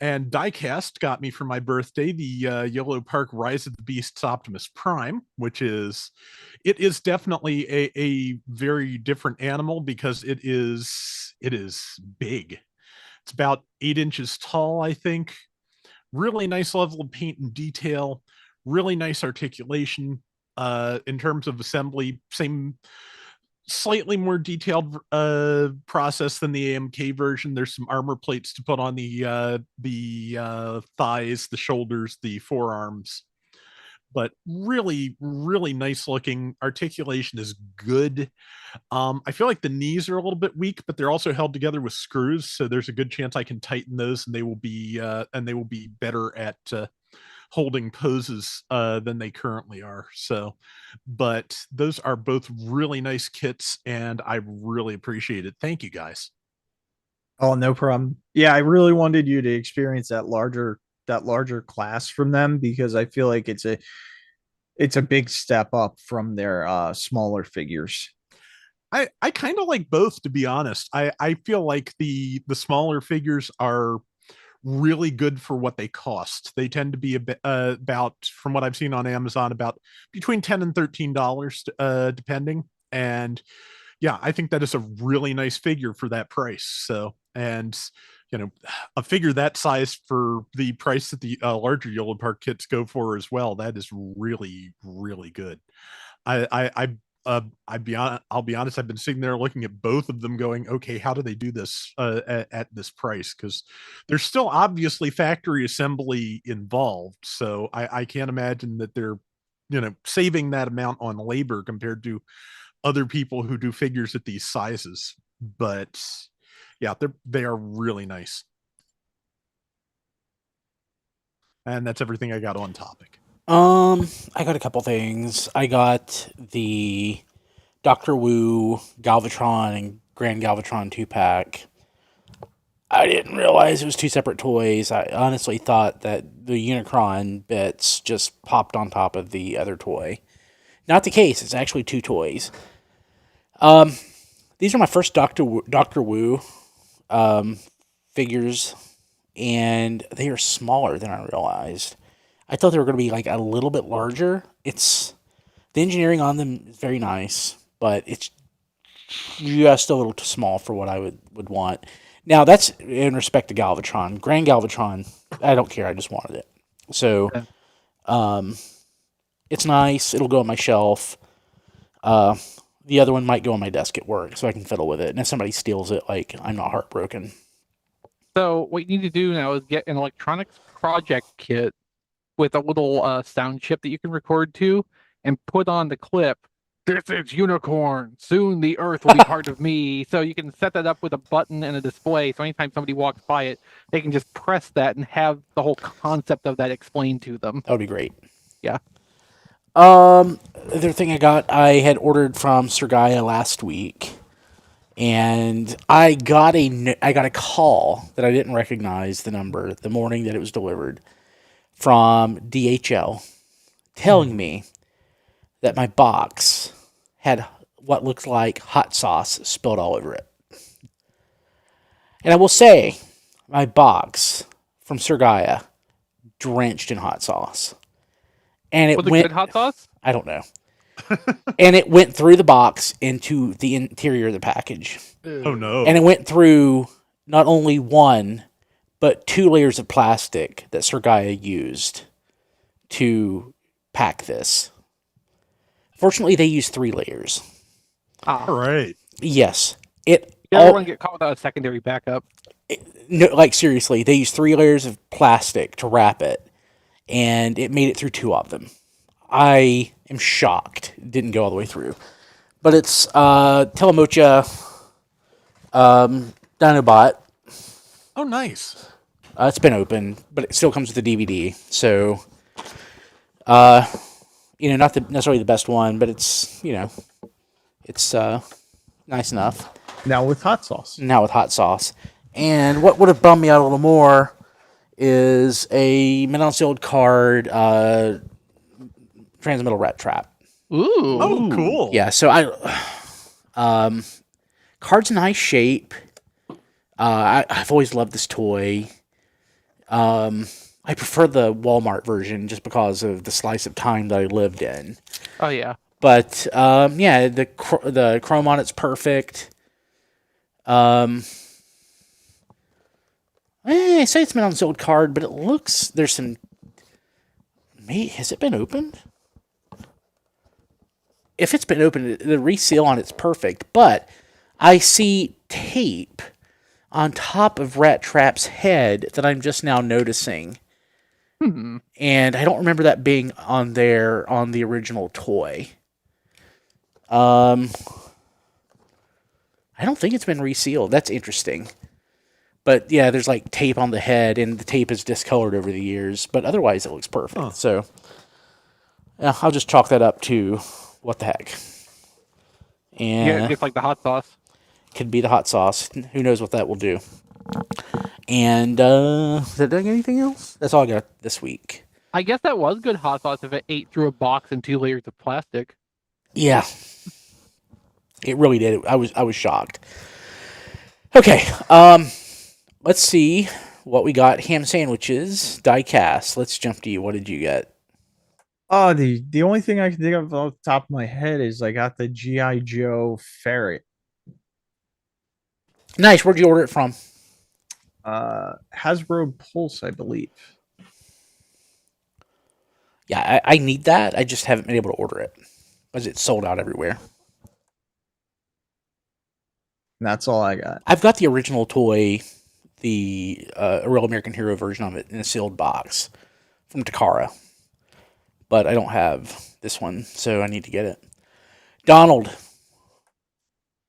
and Diecast got me for my birthday the Yolopark Rise of the Beasts Optimus Prime, which is definitely a very different animal because it is big. It's about 8 inches tall, I think. Really nice level of paint and detail. Really nice articulation. In terms of assembly, same slightly more detailed process than the AMK version. There's some armor plates to put on the thighs, the shoulders, the forearms. But really, really nice looking. Articulation is good. I feel like the knees are a little bit weak, but they're also held together with screws, so there's a good chance I can tighten those, and they will be better at holding poses than they currently are. So, but those are both really nice kits, and I really appreciate it. Thank you, guys. Oh, no problem. Yeah, I really wanted you to experience that larger class from them because I feel like it's a big step up from their smaller figures. I kind of like both, to be honest. I feel like the smaller figures are really good for what they cost. They tend to be a bit about, from what I've seen on Amazon, about between $10 and $13 depending. And yeah, I think that is a really nice figure for that price. So, and a figure that size for the price that the larger Yolopark kits go for as well, that is really, really good. I'll be honest, I've been sitting there looking at both of them going, okay, how do they do this at this price? Because there's still obviously factory assembly involved. So I can't imagine that they're, saving that amount on labor compared to other people who do figures at these sizes. But yeah, they are really nice. And that's everything I got on topic. I got a couple things. I got the Dr. Wu Galvatron and Grand Galvatron 2-pack. I didn't realize it was 2 separate toys. I honestly thought that the Unicron bits just popped on top of the other toy. Not the case. It's actually 2 toys. These are my first Dr. Wu figures, and they are smaller than I realized. I thought they were going to be like a little bit larger. The engineering on them is very nice, but it's just a little too small for what I would want. Now, that's in respect to Galvatron. Grand Galvatron, I don't care. I just wanted it. So, it's nice. It'll go on my shelf. The other one might go on my desk at work, so I can fiddle with it. And if somebody steals it, I'm not heartbroken. So what you need to do now is get an electronics project kit with a little sound chip that you can record to and put on the clip, "This is Unicorn. Soon the Earth will be part of me." So you can set that up with a button and a display. So anytime somebody walks by it, they can just press that and have the whole concept of that explained to them. That would be great. Yeah. The other thing I had ordered from Sir Gaia last week, and I got a call that I didn't recognize the number the morning that it was delivered from DHL telling me that my box had what looks like hot sauce spilled all over it. And I will say, my box from Sir Gaia drenched in hot sauce. And it Was it went good hot sauce? I don't know. And it went through the box into the interior of the package. Oh no. And it went through not only 1, but 2 layers of plastic that Sir Gaia used to pack this. Fortunately, they use 3 layers. Ah, All right. Yes, it you all never want to get caught without a secondary backup. no, like seriously, they used 3 layers of plastic to wrap it, and it made it through 2 of them. I am shocked it didn't go all the way through. But it's Telemocha Dinobot. Oh, nice. It's been open, but it still comes with a DVD. So, not necessarily the best one, but it's it's nice enough. Now with hot sauce. Now with hot sauce. And what would have bummed me out a little more is a mint sealed card, Transmetal Rattrap. Ooh. Oh, cool. Yeah, so card's nice shape. I've always loved this toy. I prefer the Walmart version just because of the slice of time that I lived in. Oh yeah. But the chrome on it's perfect. I say it's been on sealed card, but it looks there's some. Has it been opened? If it's been opened, the reseal on it's perfect. But I see tape on top of Rattrap's head that I'm just now noticing. And I don't remember that being on there on the original toy. I don't think it's been resealed. That's interesting. But yeah, there's like tape on the head, and the tape is discolored over the years. But otherwise, it looks perfect. Huh. So yeah, I'll just chalk that up to what the heck. And Yeah, just like the hot sauce. could be the hot sauce. Who knows what that will do. And is that doing anything else? That's all I got this week. I guess that was good hot sauce if it ate through a box and 2 layers of plastic. Yeah, it really did. I was shocked. Okay, let's see what we got. Ham sandwiches, Diecast. Let's jump to you. What did you get? Oh, the only thing I can think of off the top of my head is I got the G.I. Joe ferret. Nice. Where'd you order it from? Hasbro Pulse, I believe. Yeah, I need that. I just haven't been able to order it because it's sold out everywhere. And that's all I got. I've got the original toy, the A Real American Hero version of it in a sealed box from Takara. But I don't have this one, so I need to get it. Donald.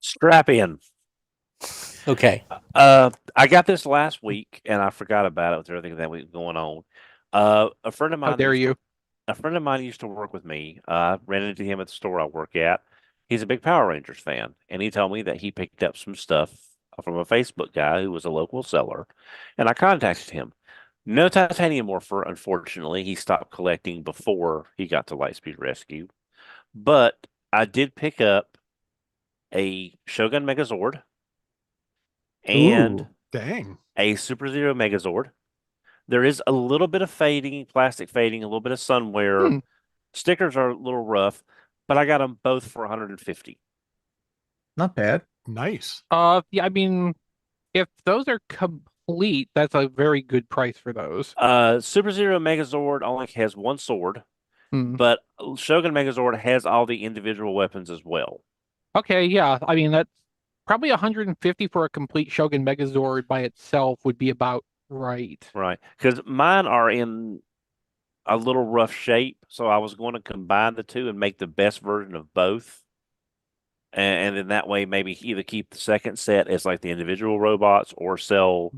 Strap in. Okay. I got this last week and I forgot about it with everything that was going on. A friend of mine. How dare you? A friend of mine used to work with me. I ran into him at the store I work at. He's a big Power Rangers fan, and he told me that he picked up some stuff from a Facebook guy who was a local seller, and I contacted him. No Titanium Morpher, unfortunately. He stopped collecting before he got to Lightspeed Rescue. But I did pick up a Shogun Megazord and Ooh. Dang. a Super Zero Megazord. There is a little bit of fading, plastic fading, a little bit of sun wear. Stickers are a little rough, but I got them both for 150. Not bad. Nice. Yeah, I mean, if those are complete, that's a very good price for those. Super Zero Megazord only has one sword, Hmm. but Shogun Megazord has all the individual weapons as well. Okay, yeah. I mean, that's probably 150 for a complete Shogun Megazord by itself would be about right. Right. Because mine are in a little rough shape, so I was going to combine the two and make the best version of both. And then that way, maybe either keep the second set as like the individual robots or sell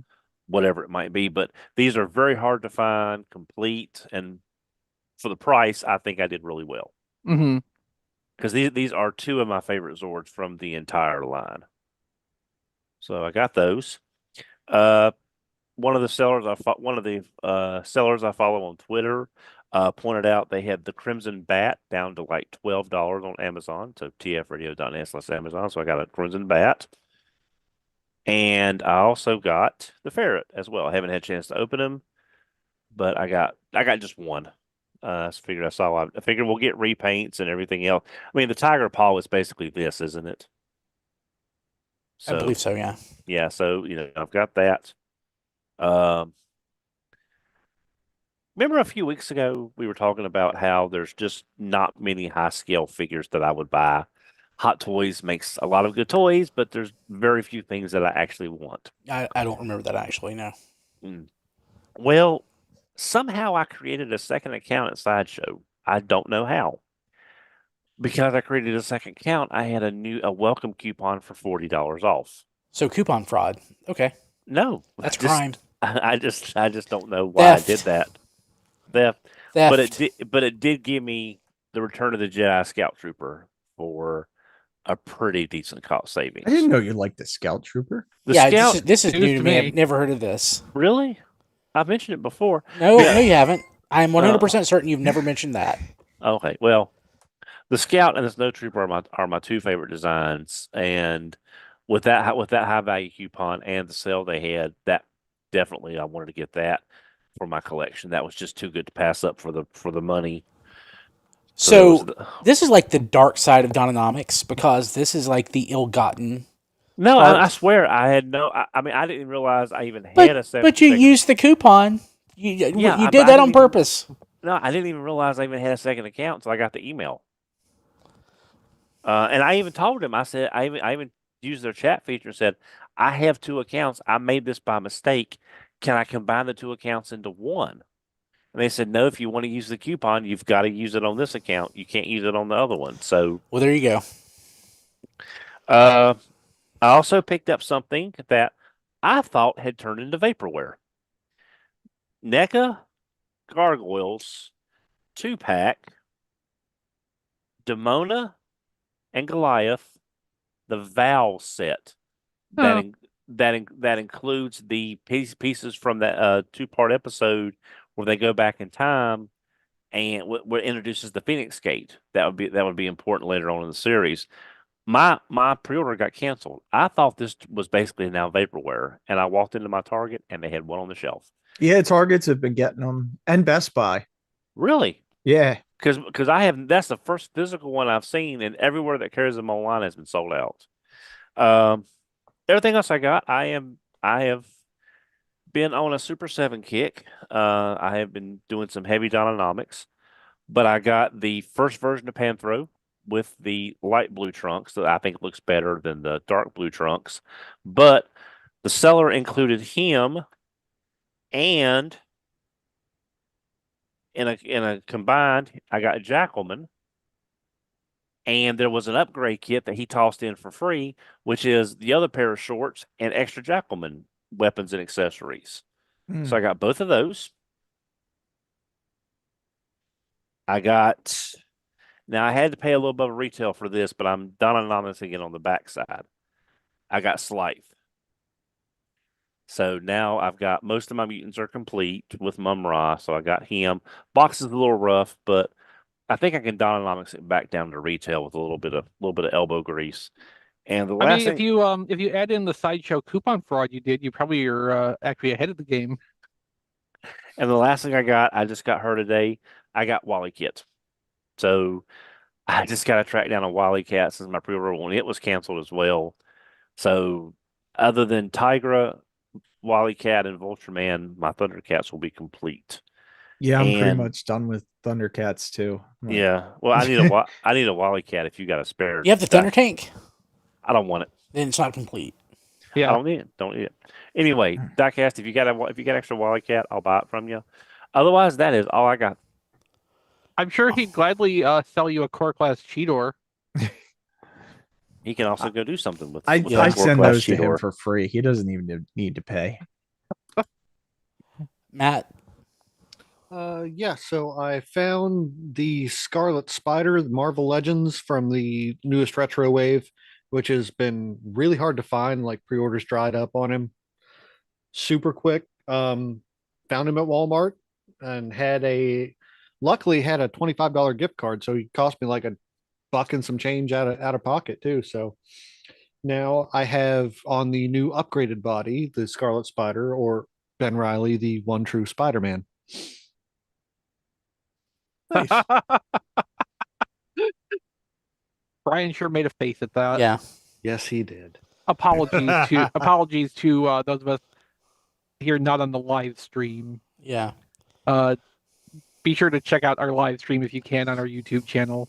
whatever it might be. But these are very hard to find, complete, and for the price, I think I did really well. Mm-hmm. Because these are two of my favorite Zords from the entire line. So I got those. One of the sellers I follow on Twitter pointed out they had the Crimson Bat down to like $12 on Amazon. So tfradio.net/Amazon. So I got a Crimson Bat. And I also got the Ferret as well. I haven't had a chance to open them, but I got just one. I figured I figured we'll get repaints and everything else. I mean, the Tiger Paw is basically this, isn't it? I believe so, yeah. Yeah, so I've got that. Remember a few weeks ago we were talking about how there's just not many high scale figures that I would buy. Hot Toys makes a lot of good toys, but there's very few things that I actually want. I don't remember that actually. No. Mm. Well, somehow I created a second account at Sideshow. I don't know how. Because I created a second account, I had a welcome coupon for $40 off. So coupon fraud. Okay. No, That's crime. I just don't know why Theft. I did that. Theft. But it did give me the Return of the Jedi Scout Trooper for a pretty decent cost savings. I didn't know you liked the Scout Trooper. The yeah, Scout, this is News new to to me. me. I've never heard of this. really? I've mentioned it before. No, Yeah. no, you haven't. I'm 100% certain you've never mentioned that. Okay, well, the Scout and the Snow Trooper are my two favorite designs, and with that high value coupon and the sale they had, that definitely I wanted to get that for my collection. That was just too good to pass up for the money. So this is like the dark side of Dononomics because this is like the ill-gotten. No, part. I swear I had no. I mean, I didn't realize I even had a second. But you used the coupon. You did that on purpose. No, I didn't even realize I even had a second account until I got the email. And I even told him. I said I even used their chat feature and said I have two accounts. I made this by mistake. Can I combine the two accounts into one? And they said no. If you want to use the coupon, you've got to use it on this account. You can't use it on the other one. So Well, there you go. I also picked up something that I thought had turned into vaporware. NECA Gargoyles 2-pack, Demona and Goliath, the Vow set. That includes the pieces from that 2-part episode where they go back in time and what introduces the Phoenix Gate. That would be important later on in the series. My pre-order got canceled. I thought this was basically now vaporware, and I walked into my Target and they had one on the shelf. Yeah, Targets have been getting them, and Best Buy. Really? Yeah, Because that's the first physical one I've seen, and everywhere that carries them online has been sold out. Everything else I got, I have been on a Super 7 kick. I have been doing some heavy Dononomics, but I got the first version of Panthro with the light blue trunks that I think looks better than the dark blue trunks. But the seller included him and in a combined, I got Jackalman. And there was an upgrade kit that he tossed in for free, which is the other pair of shorts and extra Jackalman weapons and accessories. So I got both of those. Now I had to pay a little bit of retail for this, but I'm Dononomics again on the backside. I got Slythe. So now I've got most of my mutants are complete with Mum-Ra, so I got him. Box is a little rough, but I think I can Dononomics it back down to retail with a little bit of elbow grease. And the last thing, if you add in the Sideshow coupon fraud you did, you probably are actually ahead of the game. and the last thing I just got her today. I got Wally Kit. So I just got to track down a Wally Cat since my pre-order one it was canceled as well. So other than Tigra, Wally Cat, and Vulture-Man, my Thundercats will be complete. yeah, I'm pretty much done with Thundercats too. Yeah, well, I need a Wally Cat if you got a spare. You have the Thunder Tank? I don't want it. Then it's not complete. Yeah, I don't need it. Don't need it. Anyway, Diecast, if you got extra Wally Cat, I'll buy it from you. Otherwise, that is all I got. I'm sure he'd gladly sell you a core class Cheetor. He can also go do something with. I that send Core Class those to him Cheetor. for free. He doesn't even need to pay. Matt? Yeah, so I found the Scarlet Spider, the Marvel Legends from the newest retro wave, which has been really hard to find. Like pre-orders dried up on him super quick. Found him at Walmart and luckily had a $25 gift card, so he cost me like $1 and some change out of pocket too. So now I have on the new upgraded body the Scarlet Spider, or Ben Reilly, the one true Spider-Man. Nice. Brian sure made a face at that. Yeah. Yes, he did. Apologies to those of us here not on the live stream. Yeah. be sure to check out our live stream if you can on our YouTube channel.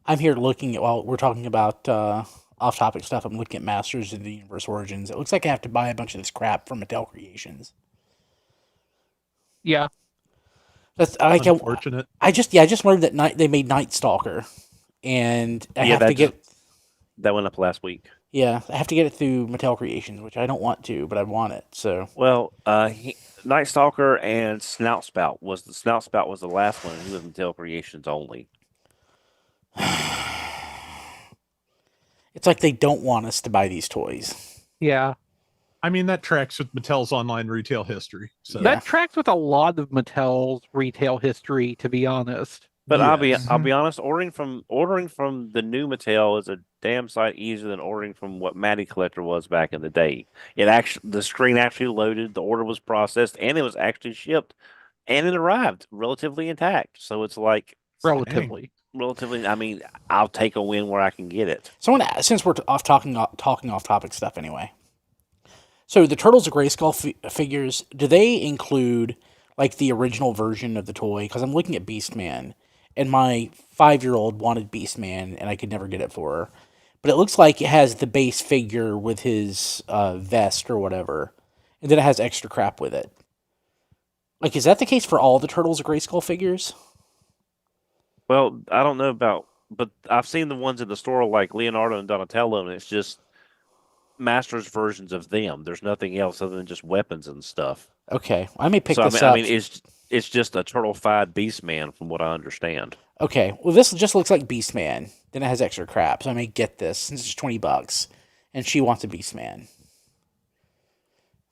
I'm here looking at, while we're talking about off-topic stuff, I'm looking at Masters of the Universe Origins. It looks like I have to buy a bunch of this crap from Mattel Creations. Yeah. That's like unfortunate. I just learned that they made Night Stalker, and I have to get that went up last week. Yeah, I have to get it through Mattel Creations, which I don't want to, but I want it. So Night Stalker and Snout Spout was the last one. He was Mattel Creations only. It's like they don't want us to buy these toys. Yeah. I mean, that tracks with Mattel's online retail history. So that tracks with a lot of Mattel's retail history, to be honest. But yes. I'll be honest, ordering from the new Mattel is a damn sight easier than ordering from what Matty Collector was back in the day. The screen actually loaded, the order was processed, and it was actually shipped, and it arrived relatively intact. So it's like relatively. I mean, I'll take a win where I can get it. Since we're talking off topic stuff anyway. So the Turtles of Grayskull figures, do they include like the original version of the toy? Because I'm looking at Beastman, and my 5-year-old wanted Beastman, and I could never get it for her. But it looks like it has the base figure with his vest or whatever, and then it has extra crap with it. Like, is that the case for all the Turtles of Grayskull figures? Well, I don't know about, but I've seen the ones in the store like Leonardo and Donatello, and it's just Masters versions of them. There's nothing else other than just weapons and stuff. Okay, I may pick this up. I mean, it's just a turtle-fied Beastman, from what I understand. Okay, well, this just looks like Beastman. Then it has extra crap, so I may get this since it's $20, and she wants a Beastman.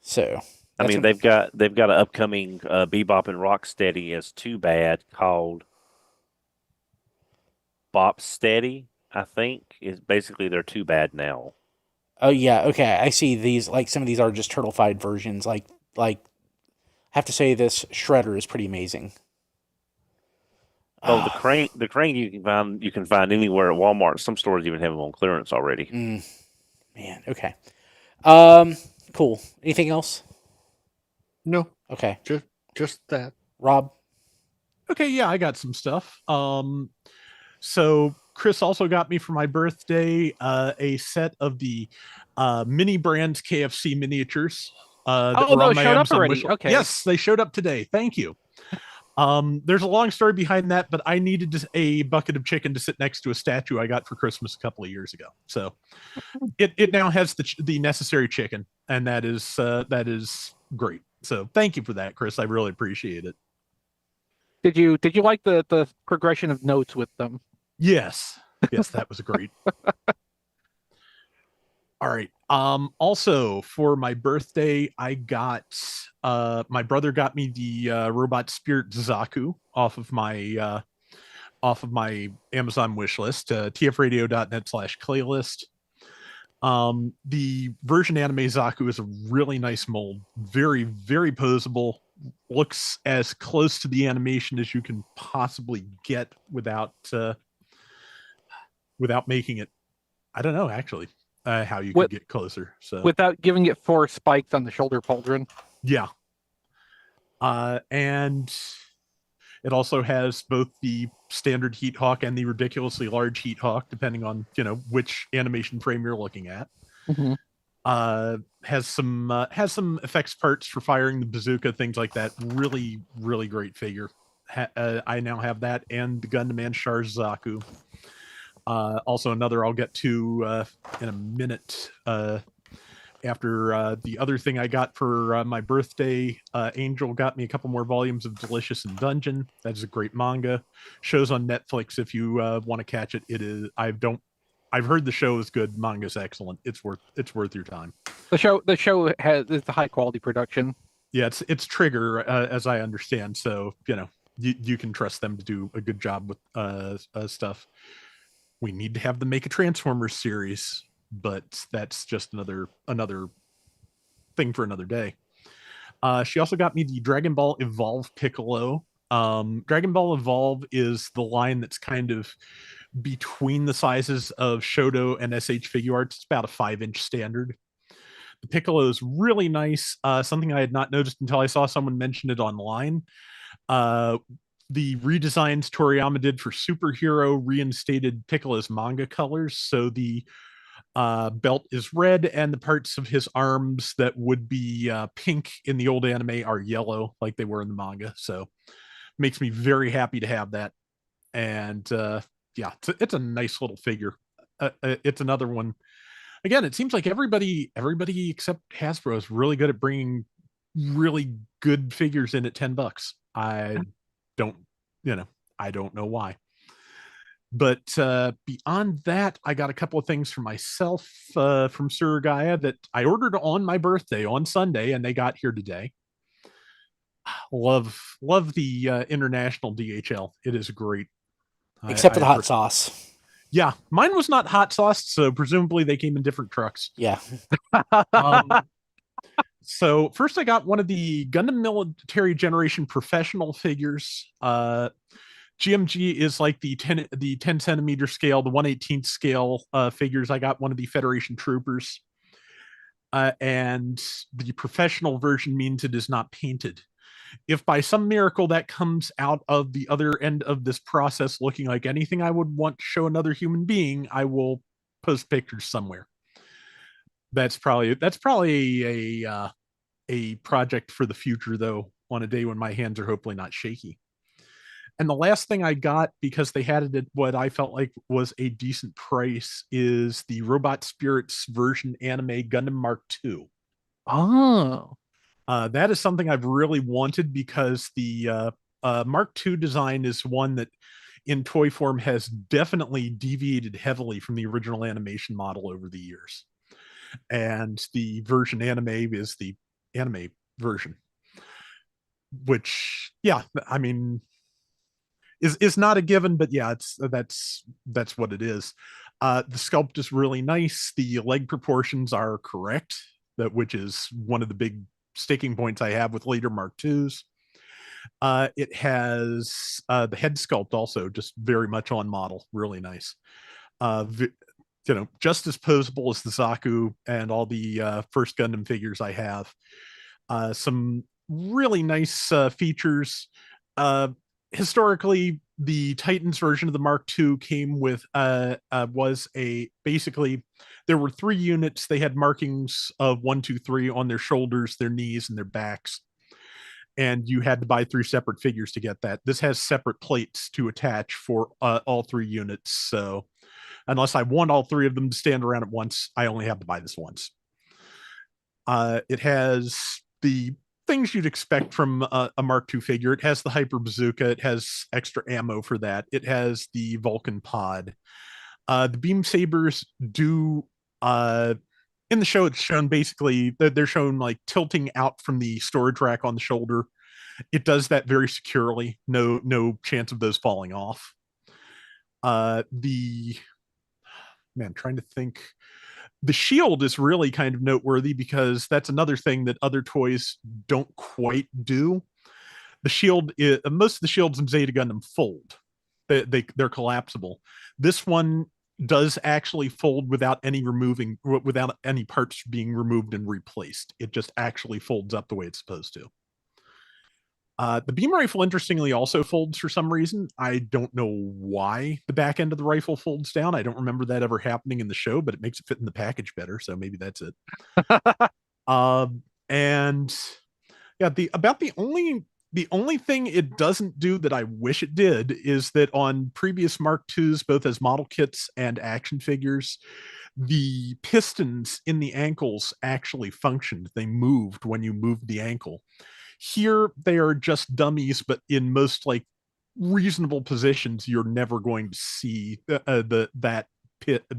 So, I mean, they've got an upcoming Bebop and Rocksteady as Too Bad called Bop Steady. I think is basically they're Too Bad now. Oh yeah, okay. I see these. Like some of these are just turtle-fied versions. Like I have to say this Shredder is pretty amazing. Oh, the crane you can find anywhere at Walmart. Some stores even have them on clearance already. Man, okay. Cool. Anything else? No. Okay. Just that. Rob? Okay, yeah, I got some stuff. So Chris also got me for my birthday a set of the mini brand KFC miniatures. Those showed up already. Okay. Yes, they showed up today. Thank you. There's a long story behind that, but I needed a bucket of chicken to sit next to a statue I got for Christmas a couple of years ago. So it now has the necessary chicken, and that is great. So thank you for that, Chris. I really appreciate it. Did you like the progression of notes with them? Yes, that was great. All right. Also for my birthday, I got my brother got me the robot Spirit Zaku off of my Amazon wish list, tfradio.net/playlist. The version anime Zaku is a really nice mold, very, very posable, looks as close to the animation as you can possibly get without making it, I don't know, actually, how you could get closer. So without giving it 4 spikes on the shoulder pauldron. Yeah. And it also has both the standard Heat Hawk and the ridiculously large Heat Hawk, depending on, which animation frame you're looking at. Mm-hmm. Has some effects parts for firing the bazooka, things like that. Really, really great figure. I now have that and the Gundam and Char Zaku. Also another I'll get to in a minute. After the other thing I got for my birthday, Angel got me a couple more volumes of Delicious in Dungeon. That is a great manga. Show's on Netflix if you want to catch it. It is. I've heard the show is good. Manga's excellent. It's worth your time. The show it's a high quality production. Yeah, it's Trigger as I understand. So you can trust them to do a good job with stuff. We need to have them make a Transformers series, but that's just another thing for another day. She also got me the Dragon Ball Evolve Piccolo. Dragon Ball Evolve is the line that's kind of between the sizes of Shoto and SH Figuarts. It's about a 5-inch standard. The Piccolo is really nice. Something I had not noticed until I saw someone mention it online. The redesigns Toriyama did for Superhero reinstated Piccolo's manga colors. So the belt is red, and the parts of his arms that would be pink in the old anime are yellow, like they were in the manga. So makes me very happy to have that. And yeah, it's a nice little figure. It's another one. Again, it seems like everybody except Hasbro is really good at bringing really good figures in at $10. I don't, I don't know why. But beyond that, I got a couple of things for myself from Surugaya that I ordered on my birthday on Sunday, and they got here today. Love the international DHL. It is great. Except for the hot sauce. Yeah, mine was not hot sauce, so presumably they came in different trucks. Yeah. So first I got one of the Gundam Military Generation professional figures. GMG is like the 10 centimeter scale, the 1/18 scale figures. I got one of the Federation Troopers. And the professional version means it is not painted. If by some miracle that comes out of the other end of this process looking like anything I would want to show another human being, I will post pictures somewhere. That's probably a project for the future, though, on a day when my hands are hopefully not shaky. And the last thing I got, because they had it at what I felt like was a decent price, is the Robot Spirits version anime Gundam Mark II. Oh. That is something I've really wanted, because the Mark II design is one that in toy form has definitely deviated heavily from the original animation model over the years. And the version anime is the anime version, which, yeah, I mean, is not a given, but yeah, that's what it is. The sculpt is really nice. The leg proportions are correct, which is one of the big sticking points I have with later Mark IIs. It has the head sculpt also just very much on model, really nice. Just as posable as the Zaku and all the first Gundam figures I have. Some really nice features. Historically, the Titans version of the Mark II came with basically there were 3 units. They had markings of 1, 2, 3 on their shoulders, their knees, and their backs. And you had to buy 3 separate figures to get that. This has separate plates to attach for all 3 units. So unless I want all 3 of them to stand around at once, I only have to buy this once. It has the things you'd expect from a Mark II figure. It has the Hyper Bazooka. It has extra ammo for that. It has the Vulcan pod. The beam sabers do in the show, it's shown basically they're shown like tilting out from the storage rack on the shoulder. It does that very securely. No chance of those falling off. Trying to think. The shield is really kind of noteworthy, because that's another thing that other toys don't quite do. The shield most of the shields in Zeta Gundam fold. They're collapsible. This one does actually fold without any parts being removed and replaced. It just actually folds up the way it's supposed to. The beam rifle, interestingly, also folds for some reason. I don't know why the back end of the rifle folds down. I don't remember that ever happening in the show, but it makes it fit in the package better, so maybe that's it. And yeah, the only thing it doesn't do that I wish it did is that on previous Mark IIs, both as model kits and action figures, the pistons in the ankles actually functioned. They moved when you moved the ankle. Here, they are just dummies, but in most like reasonable positions, you're never going to see that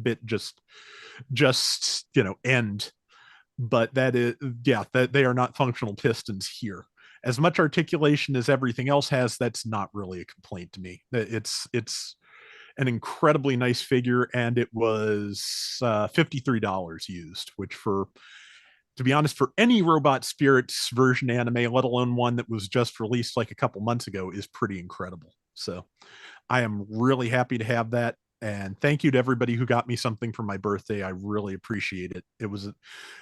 bit just end. But that is, yeah, that they are not functional pistons here. As much articulation as everything else has, that's not really a complaint to me. It's an incredibly nice figure, and it was $53 used, which to be honest, for any Robot Spirits version anime, let alone one that was just released like a couple months ago, is pretty incredible. So I am really happy to have that. And thank you to everybody who got me something for my birthday. I really appreciate it. It's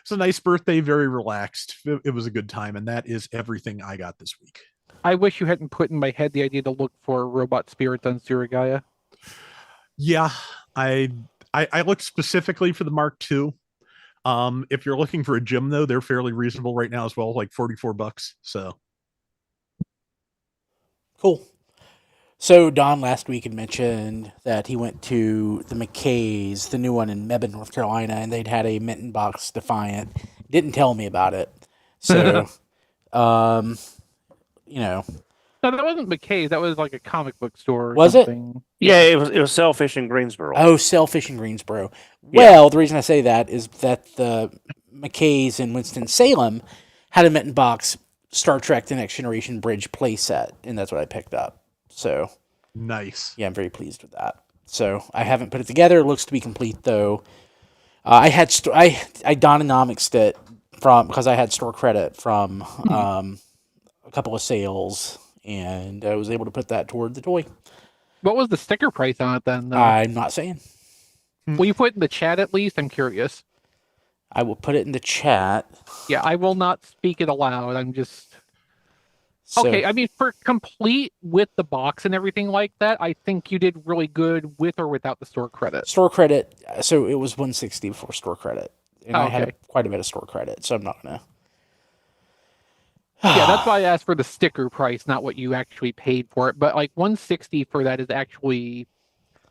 a nice birthday, very relaxed. It was a good time. And that is everything I got this week. I wish you hadn't put in my head the idea to look for robot spirits on Surigaya. Yeah, I looked specifically for the Mark II. If you're looking for a gym though, they're fairly reasonable right now as well, like $44. So Cool. So Don last week had mentioned that he went to the McKay's, the new one in Mebane, North Carolina, and they'd had a Minton Box Defiant. Didn't tell me about it. So, you know, No, that wasn't McKay's. That was like a comic book store. Or Was it? something. Yeah, it was Selfish in Greensboro. oh, Sailfish in Greensboro. Yeah. Well, the reason I say that is that the McKay's in Winston-Salem had a Minton Box Star Trek The Next Generation Bridge playset, and that's what I picked up. So, nice. yeah, I'm very pleased with that. So I haven't put it together. It looks to be complete though. I had I Dononomicsed it from because I had store credit from a couple of sales, and I was able to put that toward the toy. What was the sticker price on it then? Though? I'm not saying. Will you put it in the chat at least? I'm curious. I will put it in the chat. Yeah, I will not speak it aloud. I'm just So, okay. I mean, for complete with the box and everything like that, I think you did really good with or without the store credit. store credit. So it was $160 before store credit, and I had Okay. quite a bit of store credit. So I'm not gonna. Yeah, that's why I asked for the sticker price, not what you actually paid for it. But like $160 for that is actually,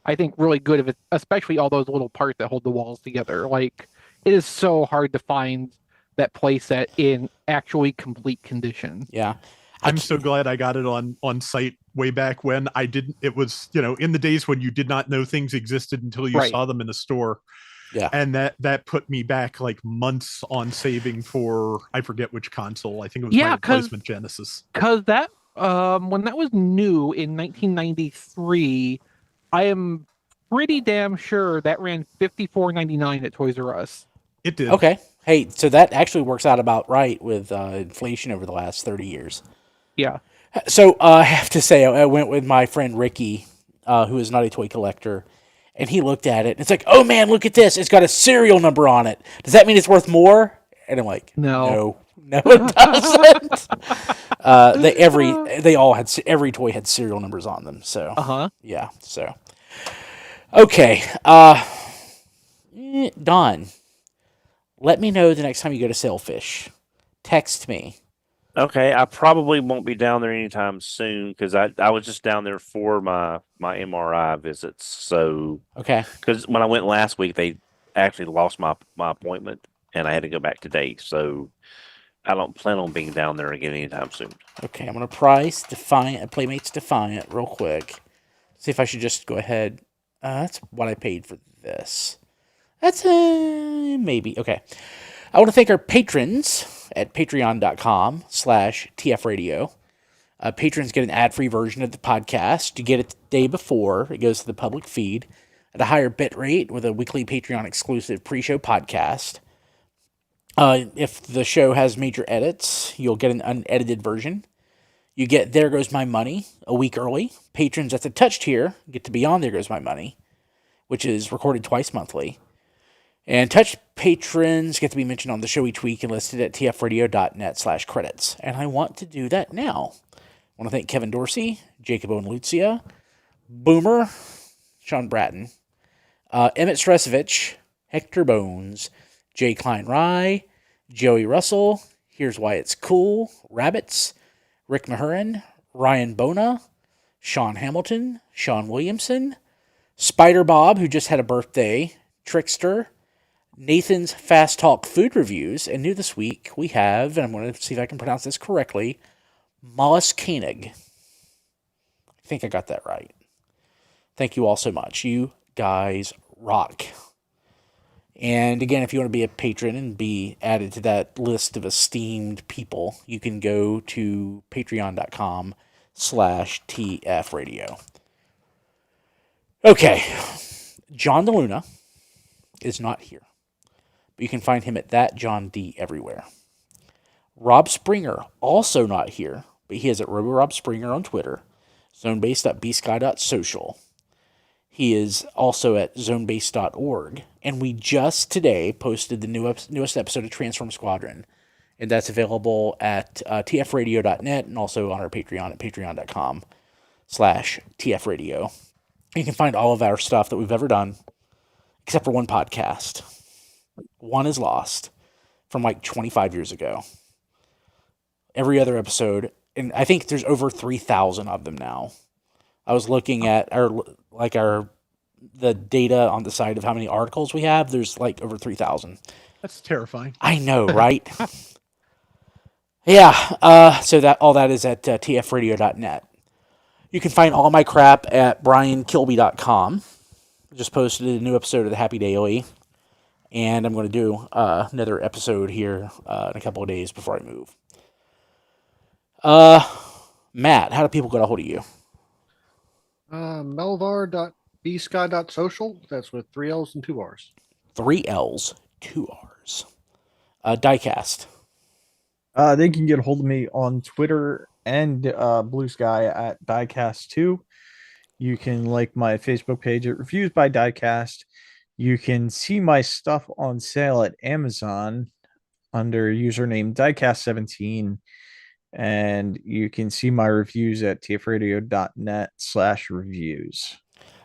I think, really good. If it, especially all those little parts that hold the walls together. Like it is so hard to find that playset in actually complete condition. Yeah. I'm so glad I got it on site way back when. I didn't. It was in the days when you did not know things existed until you Right. saw them in the store. Yeah. And that put me back like months on saving for I forget which console. I think it was Yeah, my 'cause- replacement Genesis. Because that when that was new in 1993, I am pretty damn sure that ran $54.99 at Toys R Us. It did. Okay. Hey, so that actually works out about right with inflation over the last 30 years. Yeah. So I have to say, I went with my friend Ricky, who is not a toy collector, and he looked at it. And it's like, oh man, look at this! It's got a serial number on it. Does that mean it's worth more? And I'm like, No. no, it doesn't. Every toy had serial numbers on them. So Uh-huh. yeah. So okay, Don, let me know the next time you go to Sailfish. Text me. Okay, I probably won't be down there anytime soon because I was just down there for my MRI visits. So Okay. because when I went last week, they actually lost my appointment and I had to go back today. So I don't plan on being down there again anytime soon. Okay, I'm gonna price Playmates Defiant real quick. See if I should just go ahead. That's what I paid for this. That's maybe okay. I want to thank our patrons at patreon.com/tfradio. Patrons get an ad-free version of the podcast. You get it the day before. It goes to the public feed at a higher bit rate with a weekly Patreon exclusive pre-show podcast. If the show has major edits, you'll get an unedited version. You get There Goes My Money a week early. Patrons at the touch tier get to be on There Goes My Money, which is recorded twice monthly. And touch patrons get to be mentioned on the show each week and listed at tfradio.net/credits. And I want to do that now. I want to thank Kevin Dorsey, Jacob and Lucia, Boomer, Sean Bratton, Emmett Stresovich, Hector Bones, Jay Klein Rye, Joey Russell, Here's Why It's Cool, Rabbits, Rick Mahurin, Ryan Bona, Sean Hamilton, Sean Williamson, Spider Bob, who just had a birthday, Trickster, Nathan's Fast Talk Food Reviews, and new this week we have, and I'm going to see if I can pronounce this correctly, Mollis Koenig. I think I got that right. Thank you all so much. You guys rock. And again, if you want to be a patron and be added to that list of esteemed people, you can go to patreon.com/tfradio. Okay. John DeLuna is not here, but you can find him at that John D everywhere. Rob Springer, also not here, but he is at RoboRobSpringer on Twitter, zonebase.bsky.social. He is also at zonebase.org, and we just today posted the newest episode of Transform Squadron, and that's available at tfradio.net and also on our Patreon at patreon.com/tfradio. You can find all of our stuff that we've ever done, except for one podcast. One is lost from like 25 years ago. Every other episode, and I think there's over 3,000 of them now. I was looking at the data on the side of how many articles we have. There's like over 3,000. That's terrifying. I know, right? Yeah. So that all that is at tfradio.net. You can find all my crap at briankilby.com. Just posted a new episode of the Happy Daily, and I'm going to do another episode here in a couple of days before I move. Matt, how do people get a hold of you? Melvar.bsky.social. That's with 3 L's and 2 R's. 3 L's, 2 R's. Diecast. They can get a hold of me on Twitter and Blue Sky at Diecast2. You can like my Facebook page at Reviews by Diecast. You can see my stuff on sale at Amazon under username Diecast17. And you can see my reviews at tfradio.net/reviews.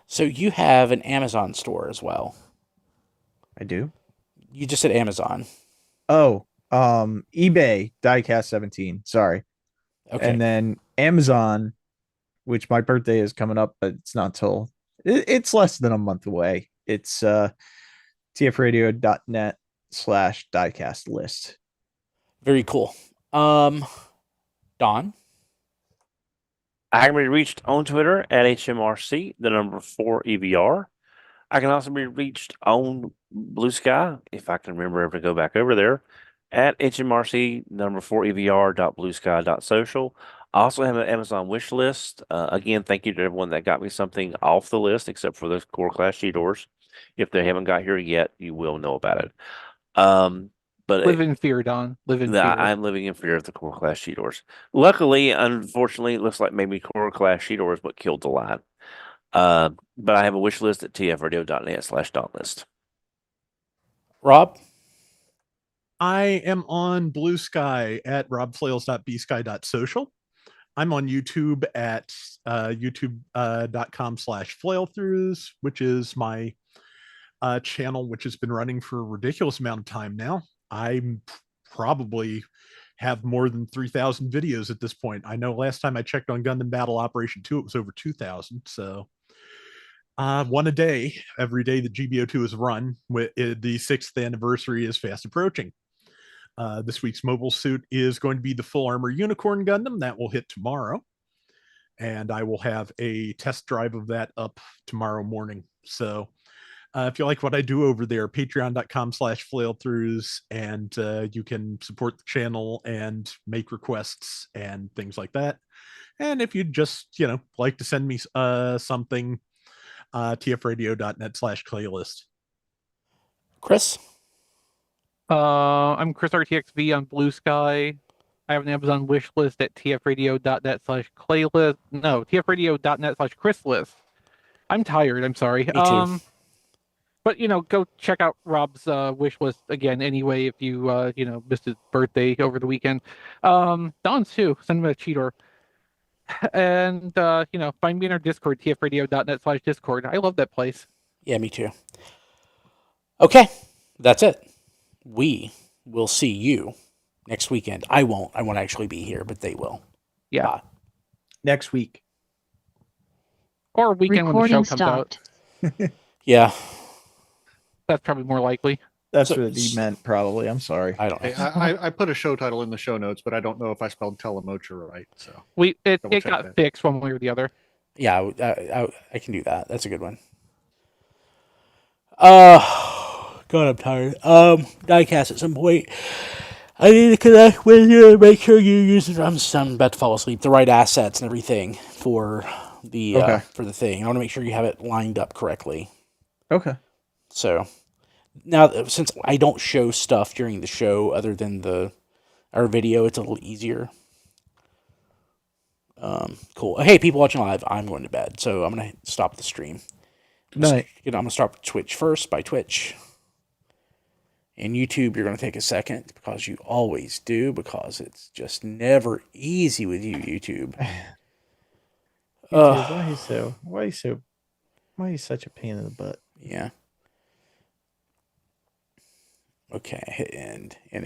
So you have an Amazon store as well. I do. You just said Amazon. Oh, eBay Diecast17. Sorry. Okay. And then Amazon, which my birthday is coming up, but it's not till it's less than a month away. It's tfradio.net/diecast list. Very cool. Don? I can be reached on Twitter at HMRC, the number 4EVR. I can also be reached on Blue Sky, if I can remember ever to go back over there, at HMRC, number 4EVR.bluesky.social. I also have an Amazon wish list. Again, thank you to everyone that got me something off the list, except for the Core Class G-Doors. If they haven't got here yet, you will know about it. But Live in fear, Don. Live in fear. I'm living in fear of the Core Class She-Doors. Luckily, unfortunately, it looks like maybe Core Class She-Doors what killed the line. But I have a wish list at tfradio.net/list. Rob? I am on Blue Sky at robflails.bsky.social. I'm on YouTube at youtube.com/flailthroughs, which is my channel, which has been running for a ridiculous amount of time now. I probably have more than 3,000 videos at this point. I know last time I checked on Gundam Battle Operation 2, it was over 2,000. So one a day, every day that GBO2 is run. The 6th anniversary is fast approaching. This week's mobile suit is going to be the Full Armor Unicorn Gundam. That will hit tomorrow. And I will have a test drive of that up tomorrow morning. So if you like what I do over there, patreon.com/flailthroughs, and you can support the channel and make requests and things like that. And if you just, like to send me something, tfradio.net/playlist. Chris? I'm Chris RTXV on Blue Sky. I have an Amazon wish list at tfradio.net/playlist. No, tfradio.net/chrislist. I'm tired. I'm sorry. Me too. But go check out Rob's wish list again anyway if you missed his birthday over the weekend. Don's too. Send him a cheater. And find me in our Discord, tfradio.net/Discord. I love that place. Yeah, me too. Okay, that's it. We will see you next weekend. I won't actually be here, but they will. Yeah. Bye. Next week. Or weekend when the show comes out. Yeah. That's probably more likely. That's what he meant, probably. I'm sorry. I don't know. Hey, I put a show title in the show notes, but I don't know if I spelled Telemocha right. So It check got that. fixed one way or the other. Yeah, I can do that. That's a good one. God, I'm tired. Diecast at some point. I need to connect with you and make sure you use it. I'm about to fall asleep. The right assets and everything for the for the thing. I want to make sure you have it lined up correctly. Okay. So now, since I don't show stuff during the show other than our video, it's a little easier. Cool. Hey, people watching live, I'm going to bed, so I'm going to stop the stream. Night. I'm going to start with Twitch first by Twitch. And YouTube, you're going to take a second because you always do, because it's just never easy with you, YouTube. YouTube, why are you such a pain in the butt? Yeah. Okay, hit end, and